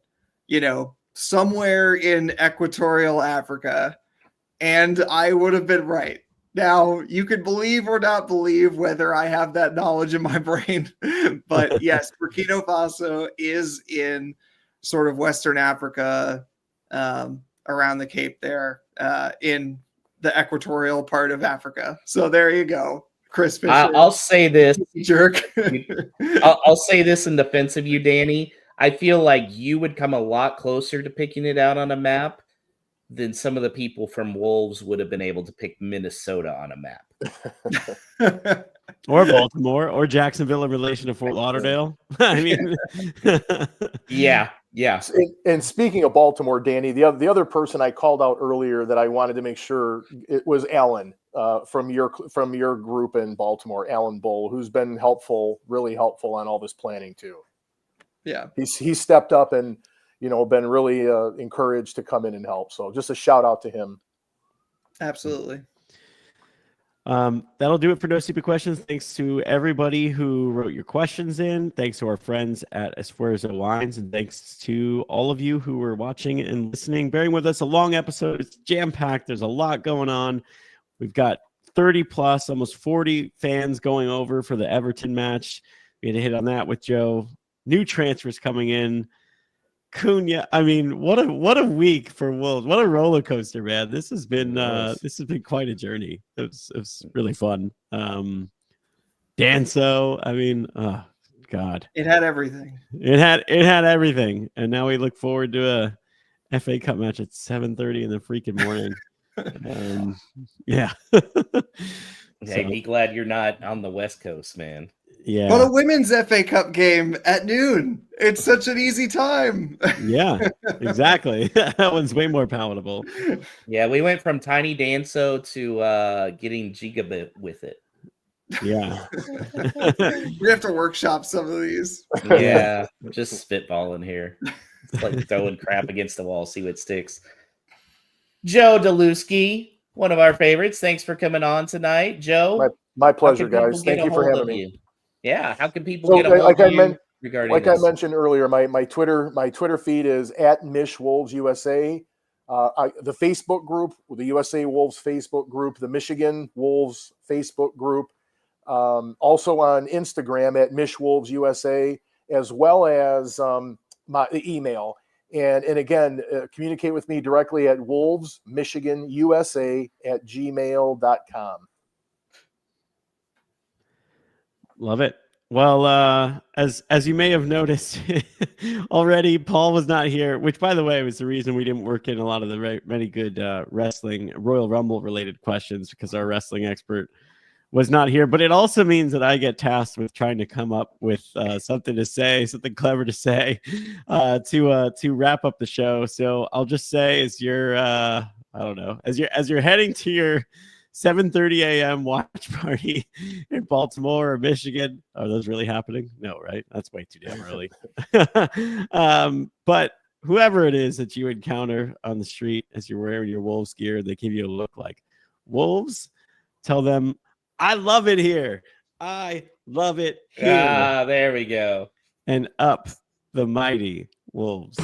somewhere in equatorial Africa, and I would have been right. Now, you could believe or not believe whether I have that knowledge in my brain, but yes, Burkina Faso is in sort of Western Africa, around the Cape there, in the equatorial part of Africa. So there you go, Chris Fisher. I'll say this, jerk. I'll say this in defense of you, Danny. I feel like you would come a lot closer to picking it out on a map than some of the people from Wolves would have been able to pick Minnesota on a map. Or Baltimore, or Jacksonville in relation to Fort Lauderdale. I mean, yeah. And speaking of Baltimore, Danny, the other person I called out earlier that I wanted to make sure, it was Alan from your group in Baltimore, Alan Bull, who's been really helpful on all this planning too. Yeah, he's stepped up and been really encouraged to come in and help. So just a shout out to him. Absolutely. That'll do it for No Stupid Questions. Thanks to everybody who wrote your questions in. Thanks to our friends at Esfuerzo Wines, and thanks to all of you who were watching and listening, bearing with us. A long episode. It's jam-packed. There's a lot going on. We've got 30 plus, almost 40 fans going over for the Everton match. We had to hit on that with Joe. New transfers coming in. Cunha, I mean, what a week for Wolves. What a roller coaster, man. This has been quite a journey. It was really fun. Danso, I mean, oh God. It had everything. It had everything. And now we look forward to a FA Cup match at 7:30 in the freaking morning. Yeah. Hey, be glad you're not on the West Coast, man. Yeah. But a women's FA Cup game at noon. It's such an easy time. Yeah, exactly. That one's way more palatable. Yeah, we went from Tiny Danso to getting gigabit with it. Yeah. We have to workshop some of these. Yeah, just spitballing here. It's like throwing crap against the wall, see what sticks. Joe Deluski, one of our favorites. Thanks for coming on tonight, Joe. My pleasure, guys. Thank you for having me. Yeah, how can people get a hold of you regarding this? I mentioned earlier, my Twitter feed is @MishWolvesUSA. The Facebook group, the USA Wolves Facebook group, the Michigan Wolves Facebook group, also on Instagram @MishWolvesUSA, as well as my email. And again, communicate with me directly at wolvesmichiganusa@gmail.com. Love it. Well, as you may have noticed already, Paul was not here, which, by the way, was the reason we didn't work in a lot of the many good wrestling Royal Rumble related questions, because our wrestling expert was not here. But it also means that I get tasked with trying to come up with something clever to say to wrap up the show. So I'll just say, as you're heading to your 7:30 a.m. watch party in Baltimore or Michigan. Are those really happening? No, right? That's way too damn early. But whoever it is that you encounter on the street as you're wearing your Wolves gear, they give you a look like Wolves, tell them, I love it here. I love it here. Ah, there we go. And up the mighty Wolves.